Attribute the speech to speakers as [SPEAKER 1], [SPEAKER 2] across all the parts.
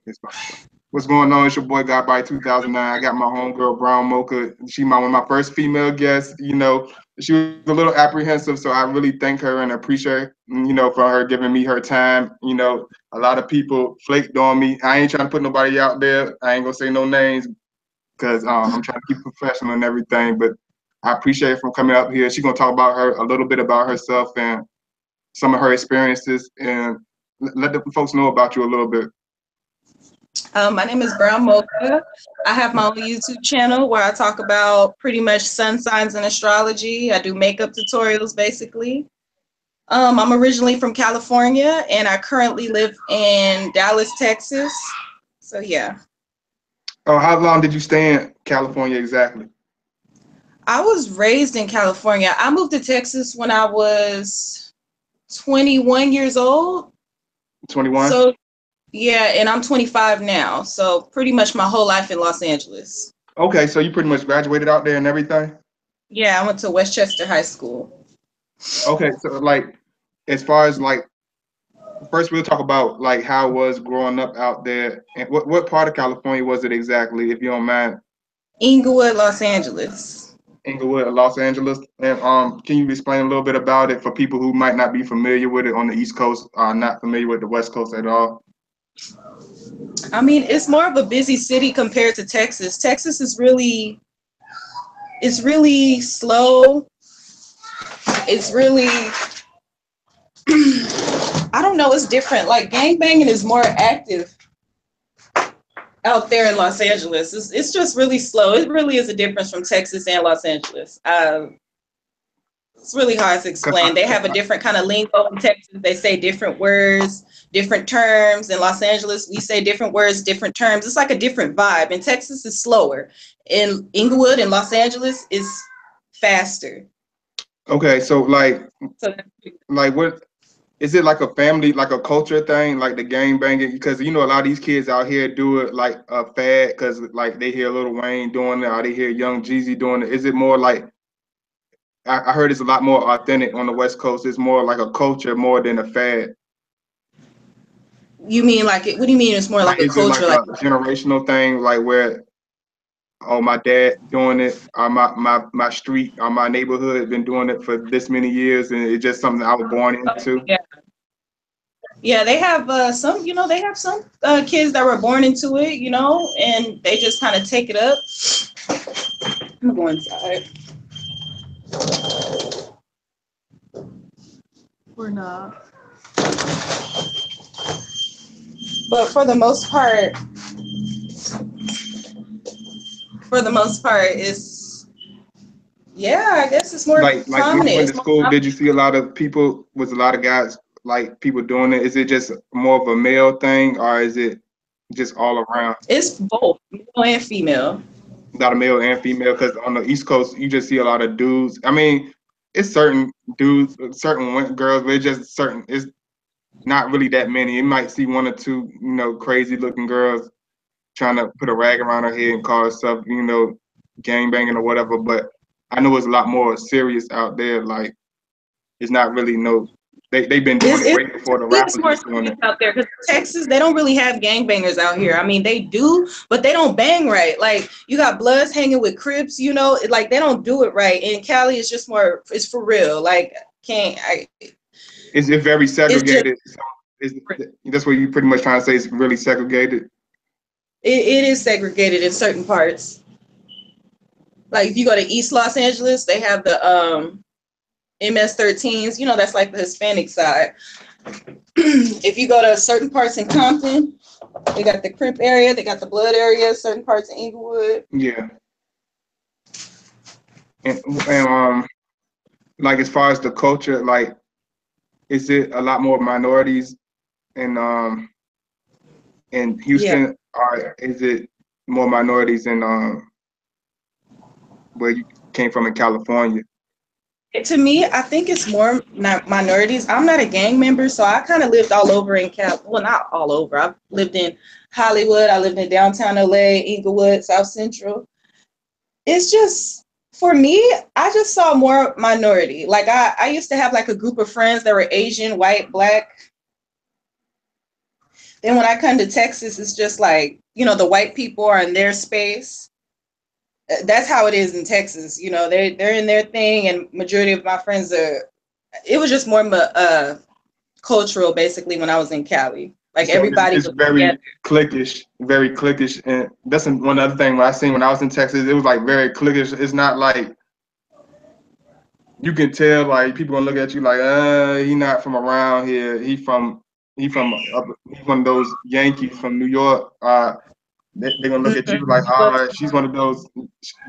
[SPEAKER 1] It's fine. What's going on? It's your boy Got by 2009. I got my homegirl Brown Mocha. She one of my first female guests. She was a little apprehensive, so I really thank her and appreciate for her giving me her time. A lot of people flaked on me. I ain't trying to put nobody out there. I ain't gonna say no names because I'm trying to keep professional and everything. But I appreciate her from coming up here. She's gonna talk about her a little bit about herself and some of her experiences and let the folks know about you a little bit.
[SPEAKER 2] My name is Brown Mocha. I have my own YouTube channel where I talk about pretty much sun signs and astrology. I do makeup tutorials basically. I'm originally from California and I currently live in Dallas, Texas. So yeah.
[SPEAKER 1] Oh, how long did you stay in California exactly?
[SPEAKER 2] I was raised in California. I moved to Texas when I was 21 years old.
[SPEAKER 1] 21?
[SPEAKER 2] So yeah, and I'm 25 now. So pretty much my whole life in Los Angeles.
[SPEAKER 1] Okay, so you pretty much graduated out there and everything?
[SPEAKER 2] Yeah, I went to Westchester High School.
[SPEAKER 1] Okay, so like as far as like first we'll talk about like how it was growing up out there and what part of California was it exactly, if you don't mind?
[SPEAKER 2] Inglewood, Los Angeles.
[SPEAKER 1] Inglewood, Los Angeles. And can you explain a little bit about it for people who might not be familiar with it on the East Coast, not familiar with the West Coast at all?
[SPEAKER 2] I mean, it's more of a busy city compared to Texas. Texas is it's really slow. It's really, I don't know, it's different. Like gangbanging is more active out there in Los Angeles. It's just really slow. It really is a difference from Texas and Los Angeles. It's really hard to
[SPEAKER 1] 'Cause
[SPEAKER 2] explain. They have a different kind of lingo in Texas. They say different words, different terms. In Los Angeles, we say different words, different terms. It's like a different vibe. In Texas, it's slower. In Inglewood and Los Angeles, is faster.
[SPEAKER 1] okay, so
[SPEAKER 2] So
[SPEAKER 1] like what is it like a family, like a culture thing, like the gang banging? Because a lot of these kids out here do it like a fad, because like they hear Lil Wayne doing it, or they hear Young Jeezy doing it. Is it more like I heard it's a lot more authentic on the West Coast. It's more like a culture more than a fad.
[SPEAKER 2] you mean like it? What do you mean? It's more like
[SPEAKER 1] Like,
[SPEAKER 2] a
[SPEAKER 1] is it
[SPEAKER 2] culture,
[SPEAKER 1] like
[SPEAKER 2] like
[SPEAKER 1] a generational thing, like where oh my dad doing it, or my street or my neighborhood been doing it for this many years, and it's just something I was born into.
[SPEAKER 2] yeah, yeah. They have some, they have some kids that were born into it, and they just kind of take it up. I'm gonna go inside. We're not. But for the most part, it's yeah. I guess it's more
[SPEAKER 1] Like when you
[SPEAKER 2] prominent.
[SPEAKER 1] went
[SPEAKER 2] It's
[SPEAKER 1] to
[SPEAKER 2] more
[SPEAKER 1] school,
[SPEAKER 2] prominent.
[SPEAKER 1] did you see a lot of people? Was a lot of guys like people doing it? Is it just more of a male thing, or is it just all around?
[SPEAKER 2] It's both male and female.
[SPEAKER 1] A lot of male and female, because on the East Coast you just see a lot of dudes. I mean, it's certain dudes, certain girls, but it's just certain. It's not really that many. You might see one or two, crazy looking girls trying to put a rag around her head and call herself, gang banging or whatever. But I know it's a lot more serious out there. Like it's not really no. They've been doing it
[SPEAKER 2] It's,
[SPEAKER 1] way before the
[SPEAKER 2] it's
[SPEAKER 1] rappers
[SPEAKER 2] more
[SPEAKER 1] was doing
[SPEAKER 2] serious
[SPEAKER 1] it.
[SPEAKER 2] out there because Texas, they don't really have gangbangers out here. I mean, they do, but they don't bang right. Like you got Bloods hanging with Crips, like they don't do it right. In Cali, it's just more, it's for real. Like can't I?
[SPEAKER 1] It's very
[SPEAKER 2] It's just
[SPEAKER 1] segregated. So it's, that's what you pretty much trying to say. It's really segregated.
[SPEAKER 2] it is segregated in certain parts. Like if you go to East Los Angeles, they have the MS-13s. That's like the Hispanic side. If you go to certain parts in Compton, they got the Crip area, they got the Blood area, certain parts in Inglewood.
[SPEAKER 1] Yeah, and like as far as the culture, like is it a lot more minorities in
[SPEAKER 2] Yeah.
[SPEAKER 1] Houston, or is it more minorities in where you came from in California?
[SPEAKER 2] To me, I think it's more not minorities. I'm not a gang member, so I kind of lived all over in Cal. Well, not all over. I've lived in Hollywood. I lived in downtown LA, Inglewood, South Central. It's just for me, I just saw more minority. Like I used to have like a group of friends that were Asian, white, black. Then when I come to Texas, it's just like, the white people are in their space. That's how it is in Texas. They're in their thing, and majority of my friends are. It was just more cultural, basically, when I was in Cali. Like
[SPEAKER 1] So
[SPEAKER 2] everybody
[SPEAKER 1] it's
[SPEAKER 2] was together.
[SPEAKER 1] very cliquish, and that's one other thing I seen when I was in Texas. It was like very cliquish. It's not like you can tell like people gonna look at you like, he not from around here. He's one of those Yankees from New York. They're gonna look at you like, she's one of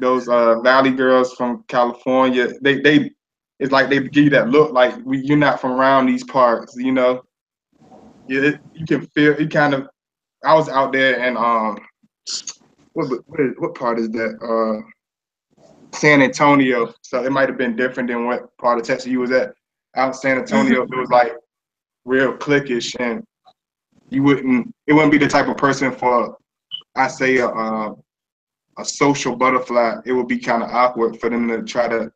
[SPEAKER 1] those Valley girls from California. They it's like they give you that look like you're not from around these parts, you know. You can feel it kind of. I was out there and what part is that? San Antonio. So it might have been different than what part of Texas you was at. Out in San Antonio, it was like real cliquish, and it wouldn't be the type of person for, I say, a social butterfly. It would be kind of awkward for them to try to,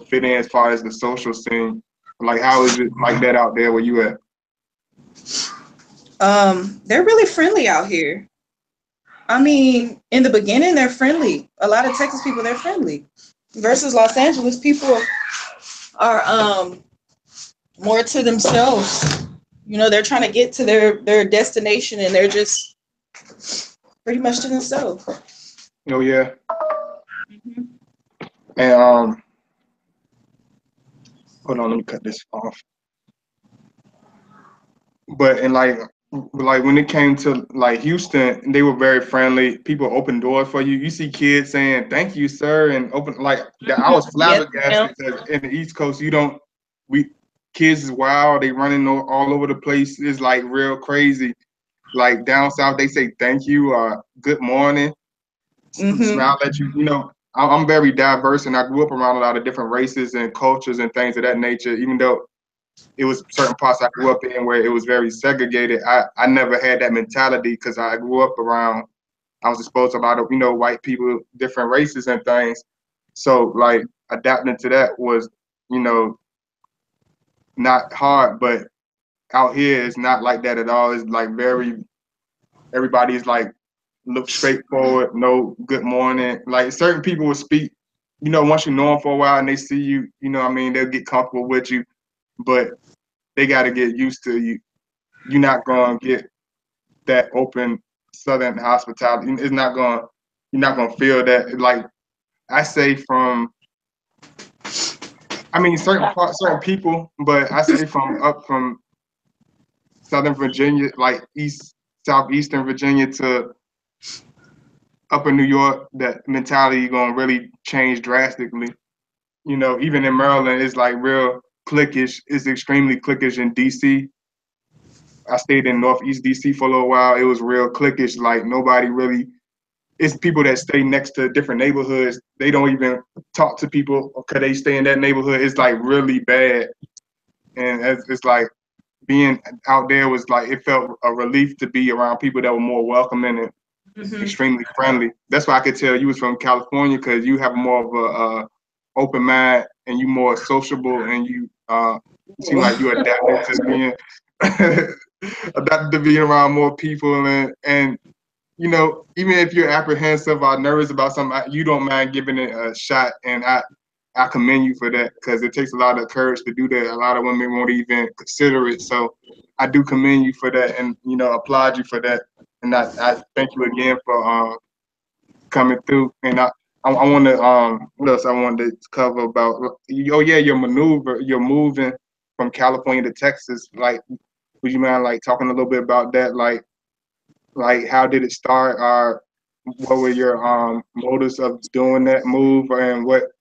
[SPEAKER 1] fit in as far as the social scene. Like, how is it like that out there where you at?
[SPEAKER 2] They're really friendly out here. I mean, in the beginning, they're friendly. A lot of Texas people, they're friendly. Versus Los Angeles, people are more to themselves. They're trying to get to their destination, and they're just pretty much to themselves.
[SPEAKER 1] Oh yeah.
[SPEAKER 2] Mm-hmm.
[SPEAKER 1] And hold on, let me cut this off. But and like when it came to like Houston, they were very friendly. People open doors for you. You see kids saying "Thank you, sir," and open like that. I was
[SPEAKER 2] Yes, ma'am.
[SPEAKER 1] flabbergasted because in the East Coast, we kids is wild. They running all over the place. It's like real crazy. Like down south, they say "Thank you" or "Good morning,"
[SPEAKER 2] Mm-hmm.
[SPEAKER 1] smile at you. I'm very diverse, and I grew up around a lot of different races and cultures and things of that nature. Even though it was certain parts I grew up in where it was very segregated. I never had that mentality because I grew up around, I was exposed to a lot of, white people, different races and things. So like adapting to that was, you know, not hard, but out here it's not like that at all. It's like everybody's like, look straightforward, no good morning. Like certain people will speak, once you know them for a while and they see you, what I mean, they'll get comfortable with you, but they got to get used to you. You're not gonna get that open Southern hospitality. You're not gonna feel that. Like I say I mean, certain people, but I say from Southern Virginia, like southeastern Virginia to upper New York, that mentality gonna really change drastically. Even in Maryland, it's like real cliquish. It's extremely cliquish in DC. I stayed in Northeast DC for a little while. It was real cliquish. Like nobody really. It's people that stay next to different neighborhoods. They don't even talk to people because they stay in that neighborhood. It's like really bad, and it's like being out there was like it felt a relief to be around people that were more welcoming and
[SPEAKER 2] Mm-hmm.
[SPEAKER 1] extremely friendly. That's why I could tell you was from California because you have more of a open mind and you more sociable and you seem like you adapted to being adapted to being around more people and even if you're apprehensive or nervous about something, you don't mind giving it a shot, and I commend you for that because it takes a lot of courage to do that. A lot of women won't even consider it, so I do commend you for that, and applaud you for that, and I thank you again for coming through. And I want to what else I wanted to cover about? Oh yeah, you're moving from California to Texas. Like, would you mind like talking a little bit about that? Like how did it start? What were your motives of doing that move, and what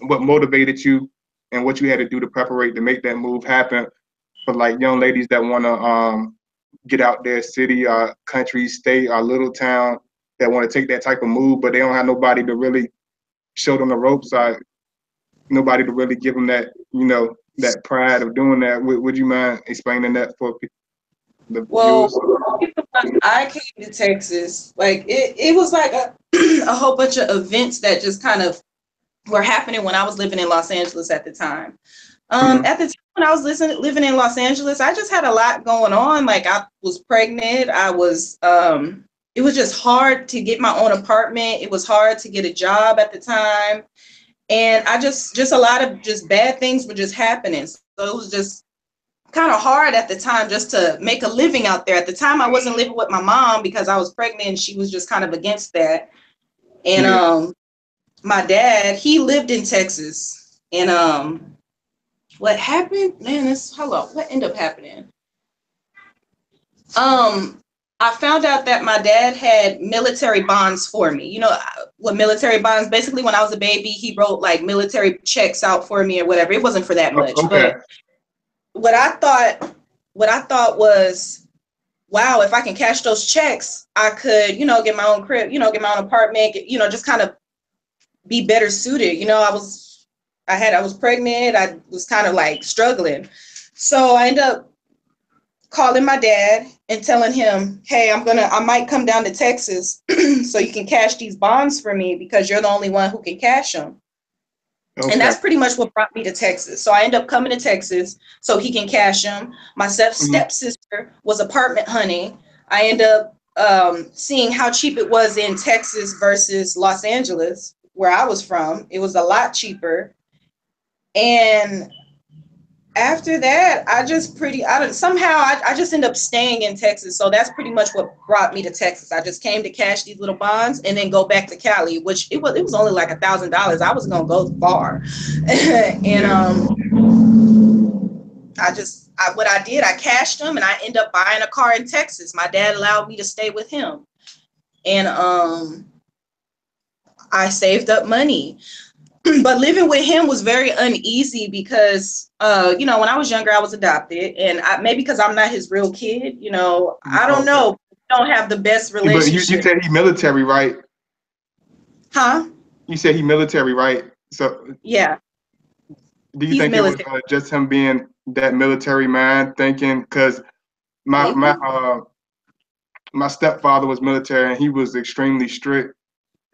[SPEAKER 1] what motivated you, and what you had to do to preparate to make that move happen for like young ladies that want to get out their city, country, state, or little town that want to take that type of move, but they don't have nobody to really show them the ropes, nobody to really give them that that pride of doing that. Would you mind explaining that for the
[SPEAKER 2] Well,
[SPEAKER 1] viewers?
[SPEAKER 2] I came to Texas, like it was like a whole bunch of events that just kind of were happening when I was living in Los Angeles at the time.
[SPEAKER 1] Mm-hmm.
[SPEAKER 2] At the time when I was living in Los Angeles, I just had a lot going on. Like I was pregnant. It was just hard to get my own apartment. It was hard to get a job at the time. And just a lot of just bad things were just happening. So it was just kind of hard at the time just to make a living out there. At the time, I wasn't living with my mom because I was pregnant and she was just kind of against that. And
[SPEAKER 1] Yeah.
[SPEAKER 2] my dad, he lived in Texas. And what happened? Man, hold on. What ended up happening? I found out that my dad had military bonds for me. You know what military bonds? Basically, when I was a baby, he wrote like military checks out for me or whatever. It wasn't for that much,
[SPEAKER 1] Okay.
[SPEAKER 2] but what I thought was, wow, if I can cash those checks, I could, get my own crib, get my own apartment, just kind of be better suited. I was pregnant. I was kind of like struggling. So I ended up calling my dad and telling him, hey, I might come down to Texas so you can cash these bonds for me because you're the only one who can cash them. And
[SPEAKER 1] Okay.
[SPEAKER 2] that's pretty much what brought me to Texas. So I ended up coming to Texas so he can cash them. My
[SPEAKER 1] Mm-hmm.
[SPEAKER 2] stepsister was apartment hunting. I ended up seeing how cheap it was in Texas versus Los Angeles, where I was from. It was a lot cheaper. And after that, I just ended up staying in Texas. So that's pretty much what brought me to Texas. I just came to cash these little bonds and then go back to Cali, which it was only like $1,000. I was gonna go far. And what I did, I cashed them and I ended up buying a car in Texas. My dad allowed me to stay with him. And I saved up money. But living with him was very uneasy because, when I was younger, I was adopted, and maybe because I'm not his real kid, I don't
[SPEAKER 1] Okay.
[SPEAKER 2] know. We don't have the best
[SPEAKER 1] But you
[SPEAKER 2] relationship.
[SPEAKER 1] said he military, right?
[SPEAKER 2] Huh?
[SPEAKER 1] You said he military, right? So
[SPEAKER 2] Yeah,
[SPEAKER 1] do you
[SPEAKER 2] he's
[SPEAKER 1] think it was
[SPEAKER 2] military.
[SPEAKER 1] just him being that military man thinking? Because my my
[SPEAKER 2] Maybe.
[SPEAKER 1] uh my stepfather was military and he was extremely strict,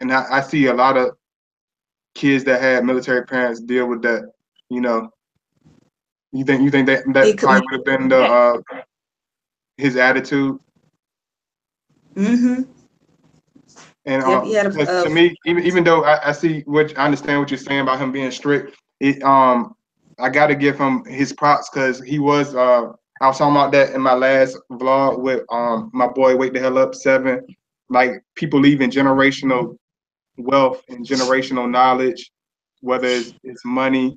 [SPEAKER 1] and I see a lot of kids that had military parents deal with that. You know, you think that
[SPEAKER 2] It
[SPEAKER 1] that
[SPEAKER 2] could.
[SPEAKER 1] probably would have been the his attitude.
[SPEAKER 2] Mm-hmm.
[SPEAKER 1] And
[SPEAKER 2] Yep, he had
[SPEAKER 1] because
[SPEAKER 2] a
[SPEAKER 1] to me, even though I see I understand what you're saying about him being strict, I got to give him his props because he was. I was talking about that in my last vlog with my boy Wake the Hell Up 7. Like people leaving generational wealth and generational knowledge, whether it's money,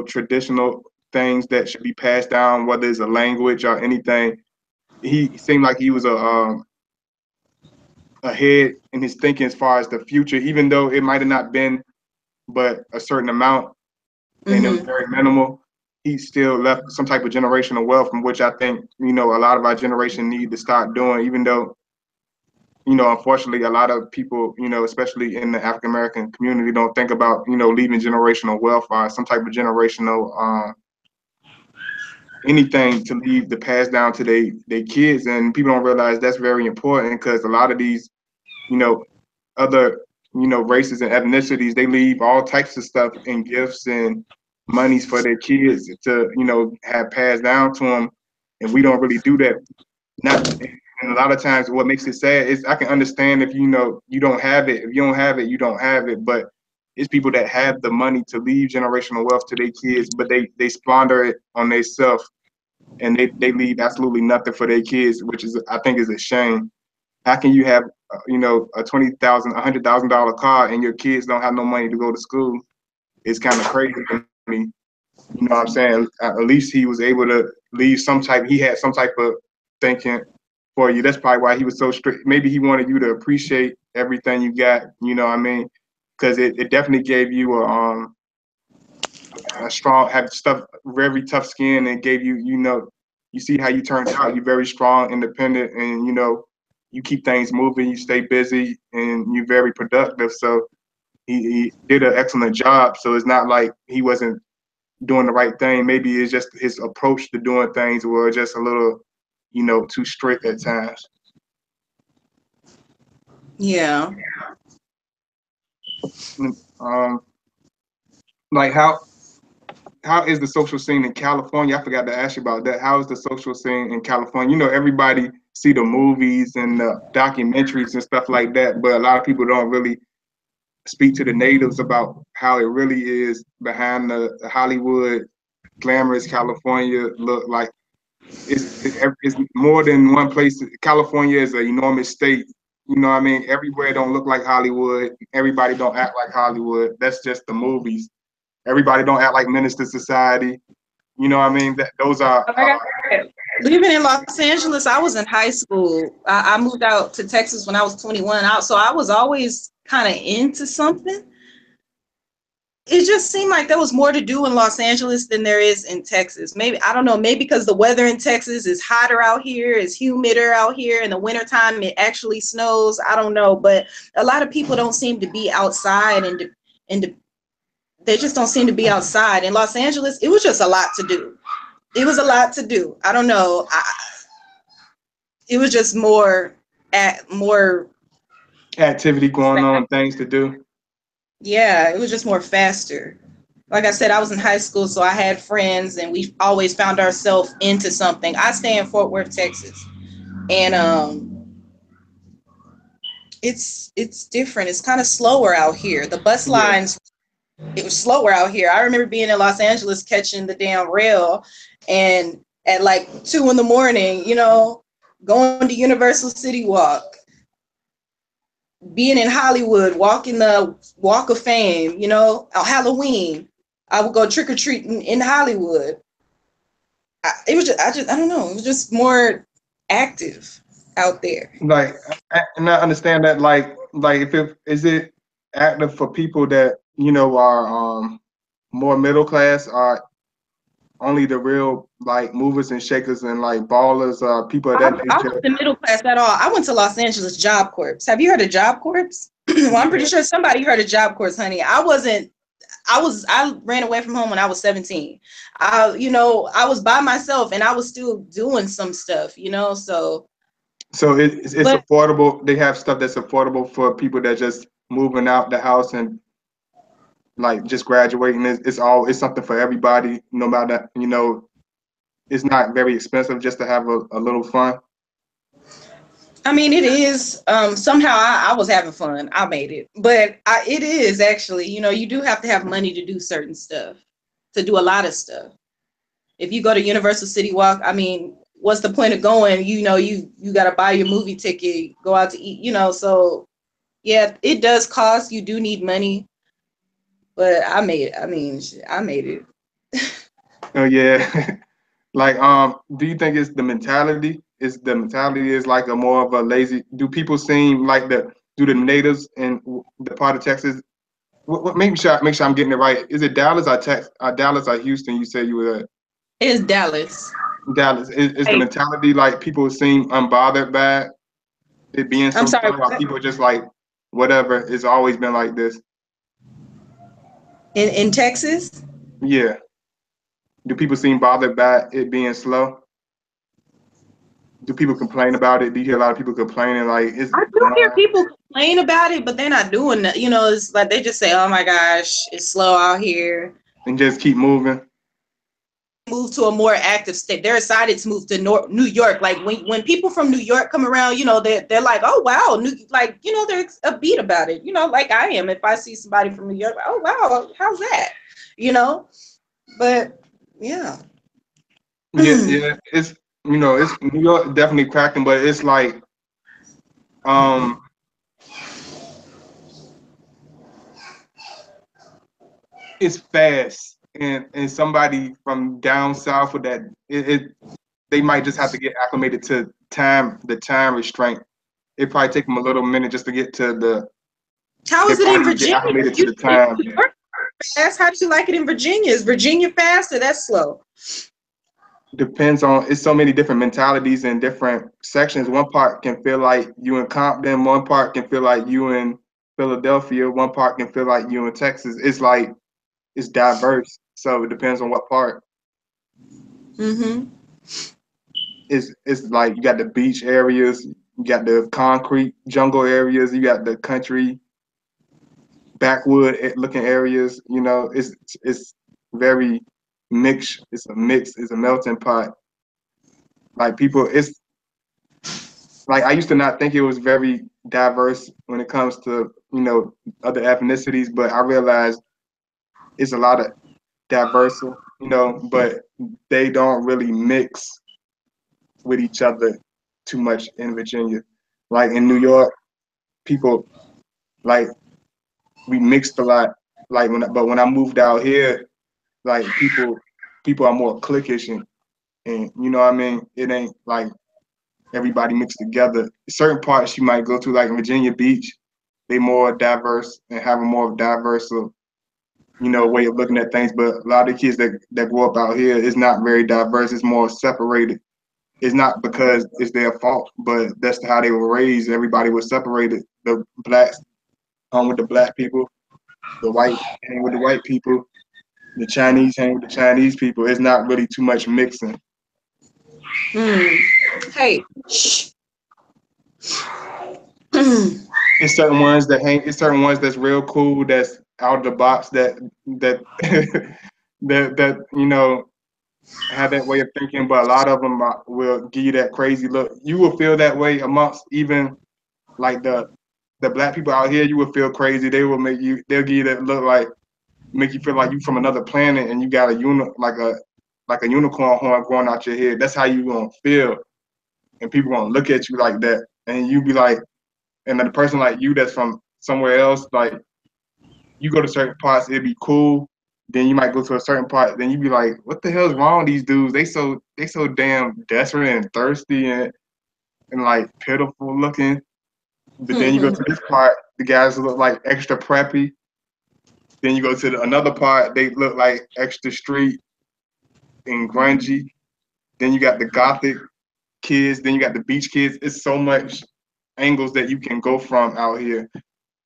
[SPEAKER 1] traditional things that should be passed down, whether it's a language or anything. He seemed like he was ahead in his thinking as far as the future, even though it might have not been but a certain amount and it was
[SPEAKER 2] mm-hmm.
[SPEAKER 1] very minimal. He still left some type of generational wealth, from which I think, a lot of our generation need to start doing, even though, unfortunately, a lot of people, especially in the African American community, don't think about, leaving generational wealth or some type of generational anything to leave to pass down to their kids. And people don't realize that's very important because a lot of these, you know, other, races and ethnicities, they leave all types of stuff and gifts and monies for their kids to, have passed down to them. And we don't really do that. Not, and a lot of times what makes it sad is I can understand if, you don't have it. If you don't have it, you don't have it. But it's people that have the money to leave generational wealth to their kids, but they squander it on themselves and they leave absolutely nothing for their kids, which is, I think, is a shame. How can you have, a $20,000, $100,000 car and your kids don't have no money to go to school? It's kind of crazy to me. You know what I'm saying? At least he was able to leave he had some type of thinking for you. That's probably why he was so strict. Maybe he wanted you to appreciate everything you got, you know what I mean? Because it definitely gave you a strong, have stuff, very tough skin and gave you, you see how you turned out. You're very strong, independent, and, you keep things moving, you stay busy, and you're very productive. So he did an excellent job. So it's not like he wasn't doing the right thing. Maybe it's just his approach to doing things were just a little, too strict at times.
[SPEAKER 2] Yeah.
[SPEAKER 1] Um, like how how is the social scene in California? I forgot to ask you about that. How is the social scene in California? You know, everybody see the movies and the documentaries and stuff like that, but a lot of people don't really speak to the natives about how it really is behind the Hollywood glamorous California look. Like it's more than one place. California is an enormous state. You know what I mean? Everywhere don't look like Hollywood. Everybody don't act like Hollywood. That's just the movies. Everybody don't act like Minister Society. You know what I mean? Those are
[SPEAKER 2] Like I said, living in Los Angeles, I was in high school. I moved out to Texas when I was 21. So I was always kind of into something. It just seemed like there was more to do in Los Angeles than there is in Texas. Maybe, I don't know, maybe because the weather in Texas is hotter out here, it's humider out here. In the wintertime, it actually snows. I don't know. But a lot of people don't seem to be outside and they just don't seem to be outside. In Los Angeles, it was just a lot to do. It was a lot to do. I don't know. It was just more
[SPEAKER 1] activity going on, things to do.
[SPEAKER 2] Yeah, it was just more faster. Like I said, I was in high school, so I had friends, and we always found ourselves into something. I stay in Fort Worth, Texas, and it's different. It's kind of slower out here. The bus lines, it was slower out here. I remember being in Los Angeles catching the damn rail, and at like 2 a.m, you know, going to Universal City Walk, being in Hollywood, walking the Walk of Fame, you know, on Halloween. I would go trick or treating in Hollywood. It was just, I don't know. It was just more active out there.
[SPEAKER 1] Like, and I understand that. Like if it is it active for people that you know are more middle class, or only the real like movers and shakers and like ballers, people of that
[SPEAKER 2] I
[SPEAKER 1] nature.
[SPEAKER 2] wasn't middle class at all. I went to Los Angeles Job Corps. Have you heard of Job Corps? Well, I'm pretty sure somebody heard of Job Corps, honey. I ran away from home when I was 17. You know, I was by myself and I was still doing some stuff, you know, so.
[SPEAKER 1] So it's affordable. They have stuff that's affordable for people that just moving out the house and like just graduating. It's something for everybody, no matter, you know, it's not very expensive just to have a little fun.
[SPEAKER 2] I mean, it is. Somehow I was having fun. I made it. But it is actually, you know, you do have to have money to do certain stuff, to do a lot of stuff. If you go to Universal City Walk, I mean, what's the point of going? You know, you got to buy your movie ticket, go out to eat, you know. So, yeah, it does cost. You do need money. But I made it. I mean, I made it.
[SPEAKER 1] Oh yeah. Like, do you think it's the mentality? Is the mentality is like a more of a lazy? Do people seem like do the natives in the part of Texas? Make sure I'm getting it right. Is it Dallas or Dallas or Houston? You said you were at
[SPEAKER 2] It's Dallas.
[SPEAKER 1] Dallas. Is the
[SPEAKER 2] Hey,
[SPEAKER 1] mentality like people seem unbothered by it being
[SPEAKER 2] I'm
[SPEAKER 1] so
[SPEAKER 2] sorry.
[SPEAKER 1] slow? Or people just like whatever? It's always been like this.
[SPEAKER 2] In Texas?
[SPEAKER 1] Yeah. Do people seem bothered by it being slow? Do people complain about it? Do you hear a lot of people complaining like it's
[SPEAKER 2] I do hear people complain about it, but they're not doing that. You know, it's like they just say, "Oh my gosh, it's slow out here."
[SPEAKER 1] and just keep moving?
[SPEAKER 2] Move to a more active state. They're excited to move to New York. Like when people from New York come around, you know, they're like, "Oh wow," like you know, they're upbeat about it. You know, like I am. If I see somebody from New York, oh wow, how's that? You know, but yeah.
[SPEAKER 1] Yeah, it's you know, it's New York definitely cracking, but it's like um it's fast and somebody from down south with that they might just have to get acclimated to the time restraint. It probably take them a little minute just to get to
[SPEAKER 2] How
[SPEAKER 1] they
[SPEAKER 2] is it
[SPEAKER 1] probably
[SPEAKER 2] in
[SPEAKER 1] have to get
[SPEAKER 2] Virginia?
[SPEAKER 1] acclimated to
[SPEAKER 2] You
[SPEAKER 1] the
[SPEAKER 2] said
[SPEAKER 1] time.
[SPEAKER 2] New York fast. How do you like it in Virginia? Is Virginia fast or that's slow?
[SPEAKER 1] Depends on it's so many different mentalities in different sections. One part can feel like you in Compton, one part can feel like you in Philadelphia, one part can feel like you in Texas. It's like it's diverse. So it depends on what part.
[SPEAKER 2] Mm-hmm.
[SPEAKER 1] It's like you got the beach areas, you got the concrete jungle areas, you got the country backwood looking areas. You know, it's very. mix. It's a mix. It's a melting pot. Like people, it's like I used to not think it was very diverse when it comes to other ethnicities, but I realized it's a lot of diverse, but they don't really mix with each other too much in Virginia. Like in New York, people like we mixed a lot. Like but when I moved out here, like people are more cliquish and you know what I mean. It ain't like everybody mixed together. Certain parts you might go to, like Virginia Beach, they more diverse and have a more diverse, way of looking at things. But a lot of the kids that grow up out here is not very diverse. It's more separated. It's not because it's their fault, but that's how they were raised. Everybody was separated. The blacks hung with the black people, the white hang with the white people, the Chinese hang with the Chinese people. It's not really too much mixing.
[SPEAKER 2] Hmm. Hey. Shh.
[SPEAKER 1] It's certain ones that hang. It's certain ones that's real cool. That's out of the box. That that have that way of thinking. But a lot of them will give you that crazy look. You will feel that way amongst even like the black people out here. You will feel crazy. They will make you. They'll give you that look like make you feel like you from another planet and you got like a unicorn horn growing out your head. That's how you gonna feel, and people gonna look at you like that, and you be like, and then the person like you that's from somewhere else, like you go to certain parts, it'd be cool. Then you might go to a certain part, then you be like, what the hell's wrong with these dudes? They so damn desperate and thirsty and like pitiful looking. But then you go to this part, the guys look like extra preppy. Then you go to another part, they look like extra street and grungy. Then you got the gothic kids. Then you got the beach kids. It's so much angles that you can go from out here.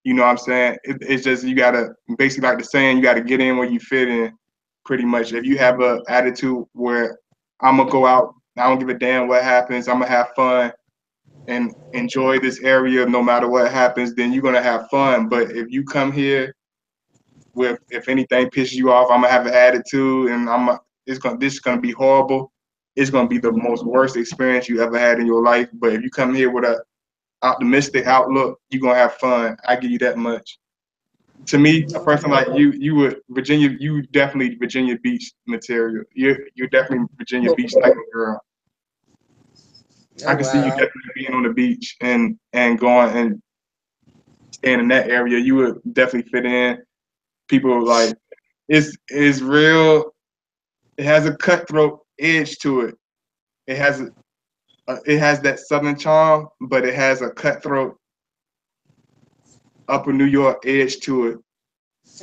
[SPEAKER 1] You know what I'm saying? It's just you gotta basically like the saying, you gotta get in where you fit in. Pretty much, if you have a attitude where I'm gonna go out, I don't give a damn what happens. I'm gonna have fun and enjoy this area no matter what happens. Then you're gonna have fun. But if you come here with if anything pisses you off, I'm gonna have an attitude and this is gonna be horrible. It's gonna be the most worst experience you ever had in your life. But if you come here with a optimistic outlook, you're gonna have fun. I give you that much. To me, a person like you would Virginia, you definitely Virginia Beach material. You're definitely Virginia Beach type of girl. I
[SPEAKER 2] Oh
[SPEAKER 1] can see you
[SPEAKER 2] wow.
[SPEAKER 1] definitely being on the beach and going and staying in that area. You would definitely fit in. People like it's real. It has a cutthroat edge to it. It has it has that southern charm, but it has a cutthroat upper New York edge to it.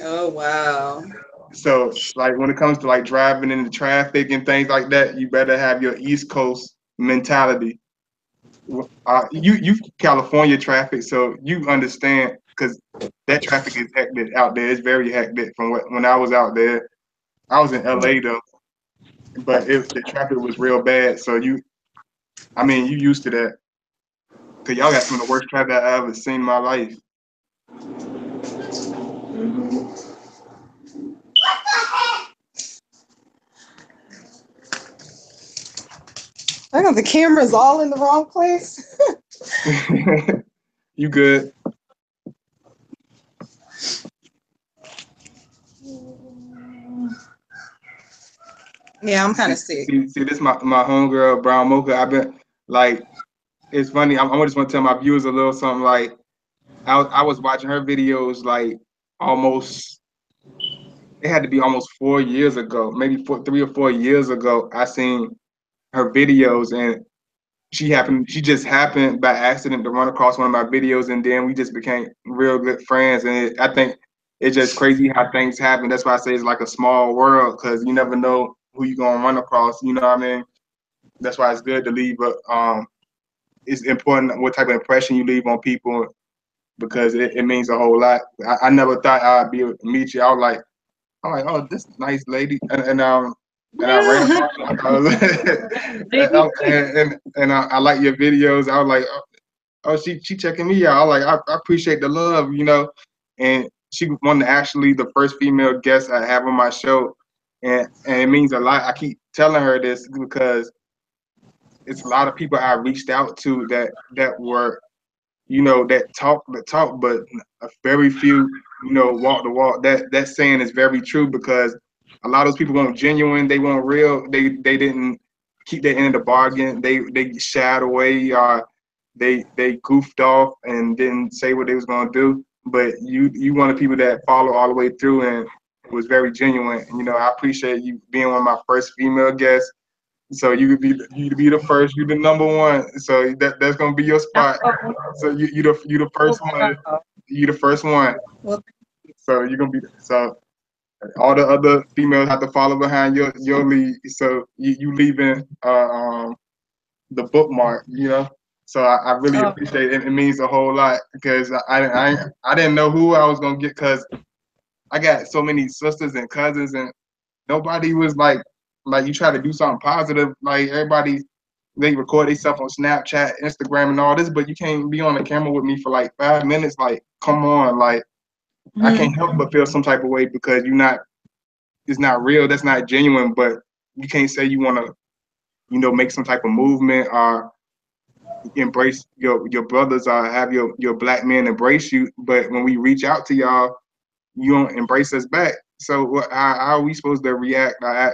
[SPEAKER 2] Oh wow.
[SPEAKER 1] So like when it comes to like driving in the traffic and things like that, you better have your East Coast mentality. You California traffic, so you understand because that traffic is hectic out there. It's very hectic. From when I was out there, I was in LA though, but the traffic was real bad. So I mean, you used to that because y'all got some of the worst traffic I ever seen in my life.
[SPEAKER 2] I got the cameras all in the wrong place.
[SPEAKER 1] You good?
[SPEAKER 2] Yeah, I'm kind
[SPEAKER 1] See,
[SPEAKER 2] of sick.
[SPEAKER 1] see, this my homegirl Brown Mocha. I've been like, it's funny. I just want to tell my viewers a little something. Like, I was watching her videos like almost. It had to be almost 4 years ago, maybe 3 or 4 years ago. I seen her videos, and she just happened by accident to run across one of my videos, and then we just became real good friends. And I think it's just crazy how things happen. That's why I say it's like a small world because you never know who you're gonna run across. You know what I mean? That's why it's good to leave it's important what type of impression you leave on people because it means a whole lot. I never thought I'd be able to meet you. I'm like, oh, this nice lady, and I ran across you. I thought I like your videos. I was like, oh, she checking me out. I was like, I appreciate the love, and she was one of actually the first female guests I have on my show, and it means a lot. I keep telling her this because it's a lot of people I reached out to that were, that talk the talk, but a very few, walk the walk. That saying is very true because a lot of those people want genuine, they want real. They didn't keep their end of the bargain. They shied away, they goofed off and didn't say what they was gonna do. But you wanted people that follow all the way through, and it was very genuine. And I appreciate you being one of my first female guests. So you be the first, you the number one. So that's gonna be your spot. So you the first one. You the first one.
[SPEAKER 2] Well,
[SPEAKER 1] So you're gonna be so all the other females have to follow behind your lead. So you leaving the bookmark. So I really
[SPEAKER 2] oh,
[SPEAKER 1] appreciate it. It means a whole lot because I didn't know who I was gonna get because I got so many sisters and cousins and nobody was like you try to do something positive. Like everybody, they record themselves on Snapchat, Instagram, and all this, but you can't be on the camera with me for like 5 minutes. Like, come on, like I can't help but feel some type of way because it's not real. That's not genuine. But you can't say you want to, make some type of movement or embrace your brothers or have your black men embrace you. But when we reach out to y'all, you don't embrace us back. So how are we supposed to react? I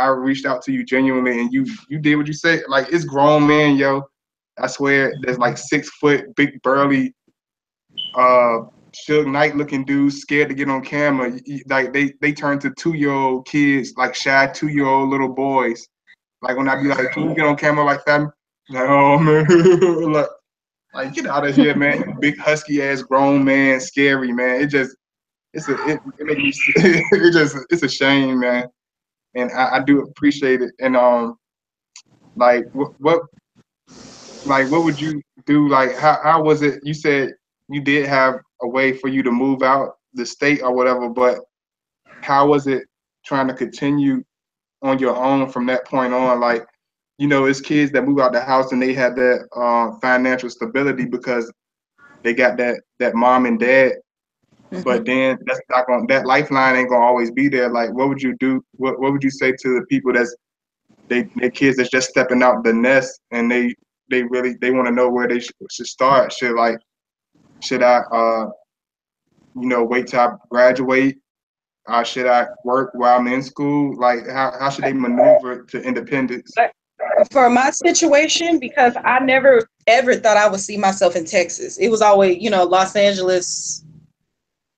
[SPEAKER 1] reached out to you genuinely, and you did what you said. Like it's grown men, yo. I swear, there's like 6 foot, big burly, uh, Suge Knight looking dudes scared to get on camera. Like they turn to 2-year-old kids, like shy 2-year-old little boys. Like when I be like, can you get on camera like that? Like, oh man, like get out of here, man. You big husky ass grown man, scary man. It makes me it's a shame, man. And I do appreciate it. And like what would you do? Like how was it? You said you did have a way for you to move out the state or whatever, but how was it trying to continue on your own from that point on? Like, it's kids that move out the house and they have that financial stability because they got that mom and dad. But then that's not going that lifeline ain't gonna always be there. Like, what would you do? What would you say to the people their kids that's just stepping out the nest and they want to know where they should start? Should I wait till I graduate? Should I work while I'm in school? Like how should they maneuver to independence?
[SPEAKER 2] for my situation, because I never ever thought I would see myself in Texas. It was always, Los Angeles.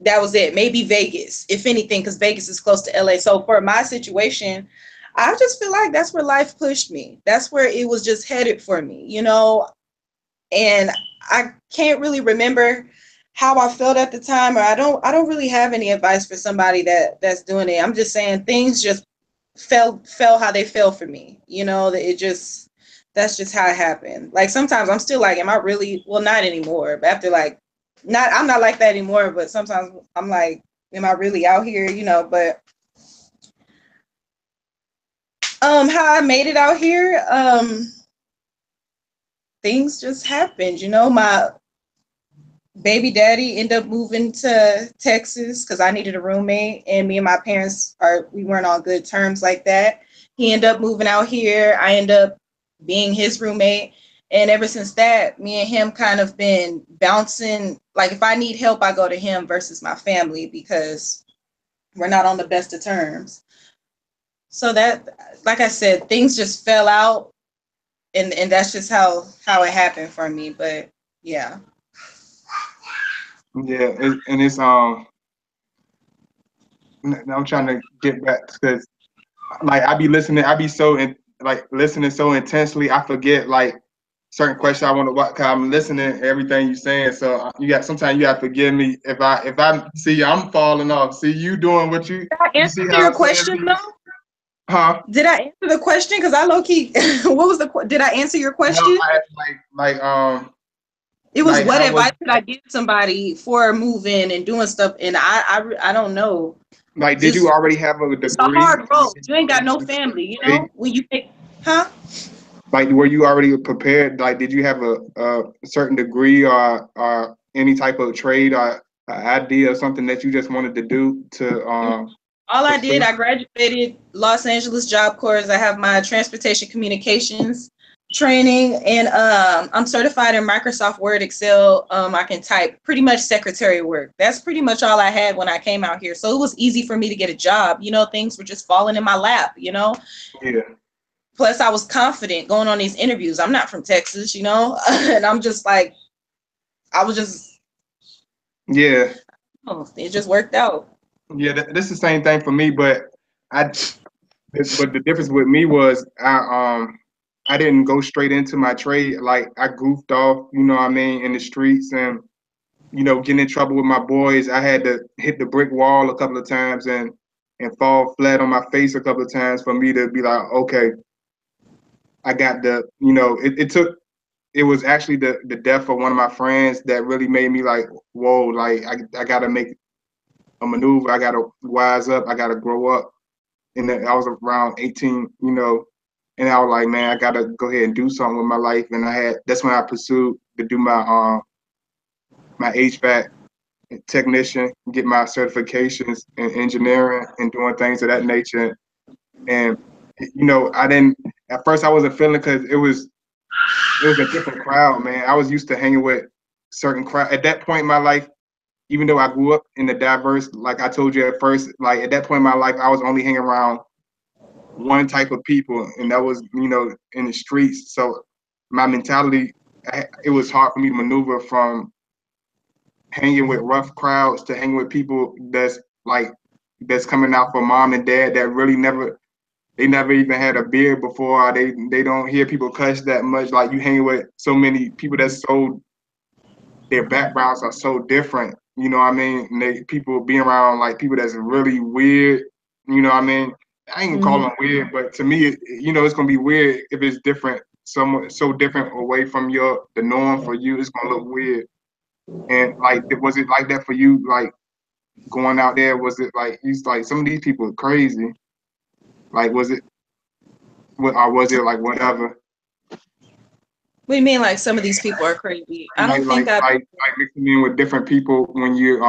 [SPEAKER 2] That was it. Maybe Vegas, if anything, because Vegas is close to LA. So for my situation, I just feel like that's where life pushed me. That's where it was just headed for me. And I can't really remember how I felt at the time, or I don't really have any advice for somebody that's doing it. I'm just saying things just fell how they fell for me. That's just how it happened. Like sometimes I'm still like, am I really, well, not anymore, but after like I'm not like that anymore, but sometimes I'm like, am I really out here, but how I made it out here, things just happened. My baby daddy ended up moving to Texas because I needed a roommate, and me and my parents we weren't on good terms like that. He ended up moving out here. I ended up being his roommate. And ever since that, me and him kind of been bouncing. Like if I need help, I go to him versus my family because we're not on the best of terms. So that, like I said, things just fell out, and that's just how it happened for me. But yeah.
[SPEAKER 1] Yeah, and it's I'm trying to get back because like I be so like listening so intensely, I forget like certain questions I want to watch. Cause I'm listening to everything you're saying. So sometimes you have to forgive me if I see I'm falling off. See you doing what
[SPEAKER 2] Did I
[SPEAKER 1] you
[SPEAKER 2] answer
[SPEAKER 1] see how
[SPEAKER 2] your
[SPEAKER 1] I'm saying
[SPEAKER 2] question
[SPEAKER 1] things,
[SPEAKER 2] though?
[SPEAKER 1] huh?
[SPEAKER 2] Did I answer the question? Because I low key, what was did I answer your
[SPEAKER 1] No,
[SPEAKER 2] question? It was
[SPEAKER 1] like
[SPEAKER 2] what
[SPEAKER 1] how was
[SPEAKER 2] advice could I give somebody for moving and doing stuff? And I don't know.
[SPEAKER 1] like did you
[SPEAKER 2] Just
[SPEAKER 1] already have a
[SPEAKER 2] it's a
[SPEAKER 1] degree?
[SPEAKER 2] hard road.
[SPEAKER 1] Did
[SPEAKER 2] You
[SPEAKER 1] you
[SPEAKER 2] ain't got
[SPEAKER 1] already
[SPEAKER 2] no
[SPEAKER 1] have
[SPEAKER 2] family,
[SPEAKER 1] a degree?
[SPEAKER 2] when you think, huh?
[SPEAKER 1] Like were you already prepared? Like did you have a certain degree or any type of trade or idea or something that you just wanted to do to
[SPEAKER 2] All I did, I graduated Los Angeles Job Corps. I have my transportation communications training, and I'm certified in Microsoft Word, Excel. I can type pretty much secretary work. That's pretty much all I had when I came out here. So it was easy for me to get a job. You know, things were just falling in my lap, you know?
[SPEAKER 1] Yeah.
[SPEAKER 2] Plus, I was confident going on these interviews. I'm not from Texas, you know? And I'm just like, I was just,
[SPEAKER 1] Yeah.
[SPEAKER 2] oh, it just worked out.
[SPEAKER 1] Yeah, this is the same thing for me, but I but the difference with me was I didn't go straight into my trade. Like I goofed off, you know what I mean, in the streets and getting in trouble with my boys. I had to hit the brick wall a couple of times and fall flat on my face a couple of times for me to be like, okay, I got it was actually the death of one of my friends that really made me like, whoa, like I gotta make a maneuver, I gotta wise up, I gotta grow up. And then I was around 18, and I was like, man, I gotta go ahead and do something with my life. And that's when I pursued to do my HVAC technician, get my certifications in engineering and doing things of that nature. And I didn't at first I wasn't feeling because it was a different crowd, man. I was used to hanging with certain crowd at that point in my life. Even though I grew up in the diverse, like I told you at first, like at that point in my life, I was only hanging around one type of people, and that was, in the streets. So my mentality, it was hard for me to maneuver from hanging with rough crowds to hanging with people that's coming out for mom and dad that really they never even had a beer before. They don't hear people cuss that much. Like you hanging with so many people their backgrounds are so different. You know what I mean? And people being around like people that's really weird. You know what I mean? I ain't gonna call them weird, but to me, it's gonna be weird if it's different, so different away from the norm for you. It's gonna look weird. And like, was it like that for you? Like going out there, was it like he's like some of these people are crazy? Like, or was it like whatever?
[SPEAKER 2] What do you mean, like some of these people are crazy? I
[SPEAKER 1] Like,
[SPEAKER 2] don't think
[SPEAKER 1] like,
[SPEAKER 2] I.
[SPEAKER 1] like, like mixing in with different people when you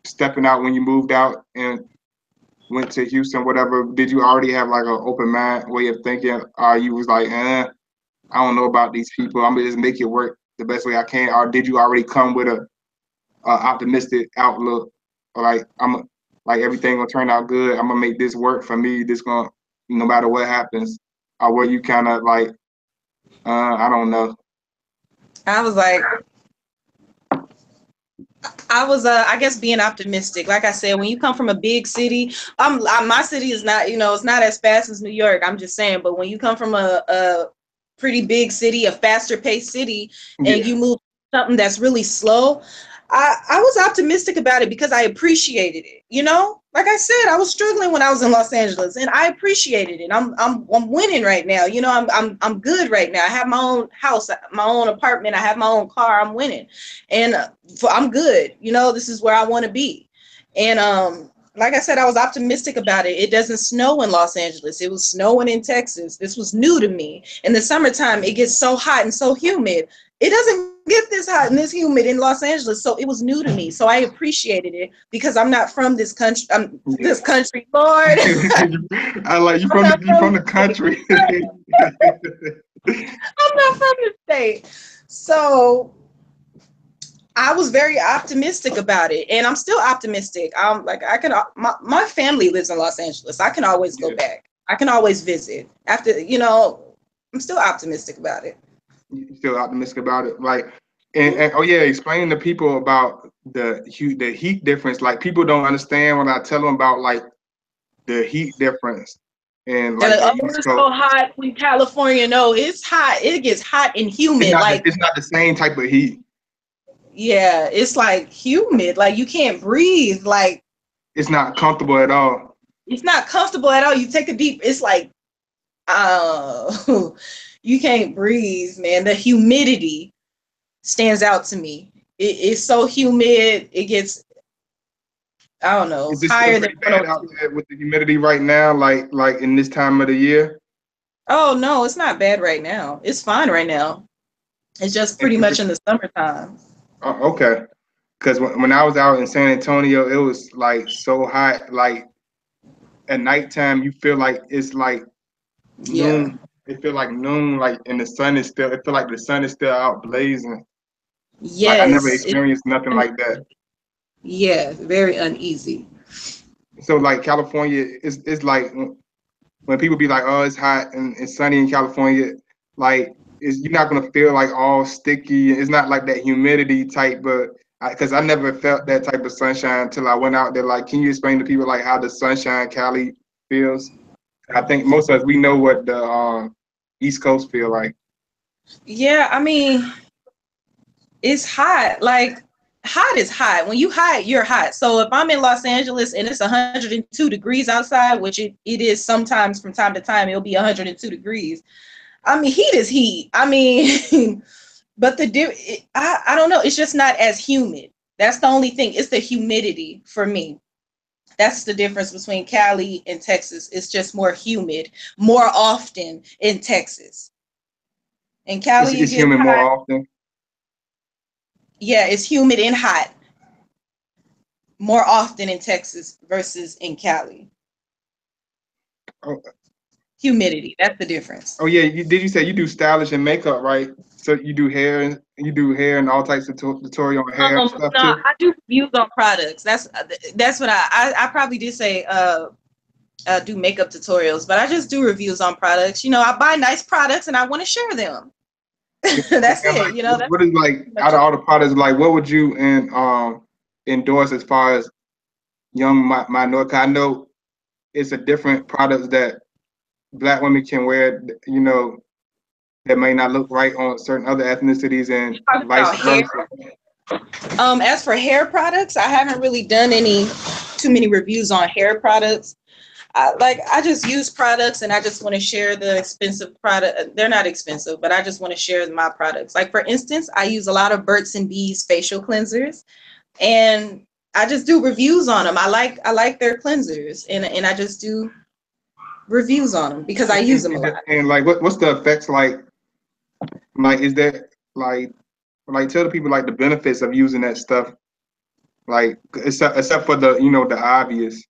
[SPEAKER 1] stepping out when you moved out and went to Houston, whatever. Did you already have like an open mind way of thinking? Or you was like, I don't know about these people. I'm gonna just make it work the best way I can. Or did you already come with a optimistic outlook? Or like everything gonna turn out good. I'm gonna make this work for me. This gonna no matter what happens. Or were you kind of like, I don't know.
[SPEAKER 2] I was like, I was, I guess, being optimistic. Like I said, when you come from a big city, my city is not, it's not as fast as New York. I'm just saying, but when you come from a pretty big city, a faster paced city, and
[SPEAKER 1] Yeah.
[SPEAKER 2] you move something that's really slow, I was optimistic about it because I appreciated it. Like I said, I was struggling when I was in Los Angeles, and I appreciated it. I'm winning right now. I'm good right now. I have my own house, my own apartment. I have my own car. I'm winning, and I'm good. This is where I want to be. And like I said, I was optimistic about it. It doesn't snow in Los Angeles. It was snowing in Texas. This was new to me. In the summertime, it gets so hot and so humid. It doesn't get this hot and this humid in Los Angeles, so it was new to me. So I appreciated it because I'm not from this country. This country, Lord.
[SPEAKER 1] I like you from the country.
[SPEAKER 2] I'm not from the state. So I was very optimistic about it, and I'm still optimistic. I'm like, my family lives in Los Angeles. I can always go back. I can always visit. After, I'm still optimistic about it.
[SPEAKER 1] You still optimistic about it, like, and oh yeah, explain to people about the heat difference. Like people don't understand when I tell them about like the heat difference and
[SPEAKER 2] They're
[SPEAKER 1] like
[SPEAKER 2] like,
[SPEAKER 1] the
[SPEAKER 2] oh,
[SPEAKER 1] East
[SPEAKER 2] it's
[SPEAKER 1] Coast.
[SPEAKER 2] so hot in California. No, it's hot. It gets hot and humid.
[SPEAKER 1] It's not the same type of heat.
[SPEAKER 2] Yeah, it's like humid. Like you can't breathe. Like
[SPEAKER 1] It's not comfortable at all.
[SPEAKER 2] it's not comfortable at all. You take a deep. It's like, you can't breathe, man. The humidity stands out to me. It's so humid. It gets, I don't know,
[SPEAKER 1] Is it still
[SPEAKER 2] higher than
[SPEAKER 1] pretty bad out
[SPEAKER 2] 102.
[SPEAKER 1] there with the humidity right now? Like in this time of the year?
[SPEAKER 2] Oh no, it's not bad right now. It's fine right now. It's just pretty much in the summertime.
[SPEAKER 1] Okay. Because when I was out in San Antonio, it was like so hot. Like at nighttime, you feel like it's like
[SPEAKER 2] Yeah.
[SPEAKER 1] noon. It feel like noon, like, and the sun is still. It feel like the sun is still out blazing. Like I never
[SPEAKER 2] Yes.
[SPEAKER 1] experienced nothing like that.
[SPEAKER 2] Yeah, very uneasy.
[SPEAKER 1] So like California, it's like when people be like, oh, it's hot and it's sunny in California, like you're not gonna feel like all sticky. It's not like that humidity type, but because I never felt that type of sunshine until I went out there. Like, can you explain to people like how the sunshine Cali feels? I think most of us we know what the East Coast feel like.
[SPEAKER 2] Yeah, I mean, it's hot. Like, hot is hot. When you hot, you're hot. So if I'm in Los Angeles and it's 102 degrees outside, which it is sometimes from time to time, it'll be 102 degrees. I mean, heat is heat. I mean, but I don't know. It's just not as humid. That's the only thing. It's the humidity for me. That's the difference between Cali and Texas. It's just more humid more often in Texas. In Cali, it
[SPEAKER 1] It's
[SPEAKER 2] gets
[SPEAKER 1] humid more
[SPEAKER 2] hot.
[SPEAKER 1] often.
[SPEAKER 2] Yeah, it's humid and hot more often in Texas versus in Cali.
[SPEAKER 1] Oh,
[SPEAKER 2] Humidity, that's the difference.
[SPEAKER 1] oh yeah, you say you do stylish and makeup, right? So you do hair and all types of tutorial on hair and stuff
[SPEAKER 2] No,
[SPEAKER 1] too.
[SPEAKER 2] I do reviews on products. That's what I probably did say do makeup tutorials, but I just do reviews on products. You know, I buy nice products and I want to share them. That's
[SPEAKER 1] And
[SPEAKER 2] it.
[SPEAKER 1] like,
[SPEAKER 2] You know, that's
[SPEAKER 1] what is like
[SPEAKER 2] pretty
[SPEAKER 1] out
[SPEAKER 2] much
[SPEAKER 1] of
[SPEAKER 2] it.
[SPEAKER 1] all the products, like what would you endorse as far as young minority? I know it's a different products that Black women can wear, that may not look right on certain other ethnicities and
[SPEAKER 2] Talking
[SPEAKER 1] vice
[SPEAKER 2] about hair.
[SPEAKER 1] versa.
[SPEAKER 2] As for hair products, I haven't really done too many reviews on hair products. I just use products and I just want to share the expensive product. They're not expensive, but I just want to share my products. Like for instance, I use a lot of Burt's and Bees facial cleansers, and I just do reviews on them. I like their cleansers, and I just do reviews on them because I use them a lot.
[SPEAKER 1] And like, what's the effects like? Like, is there like tell the people like the benefits of using that stuff? Like, except for the obvious.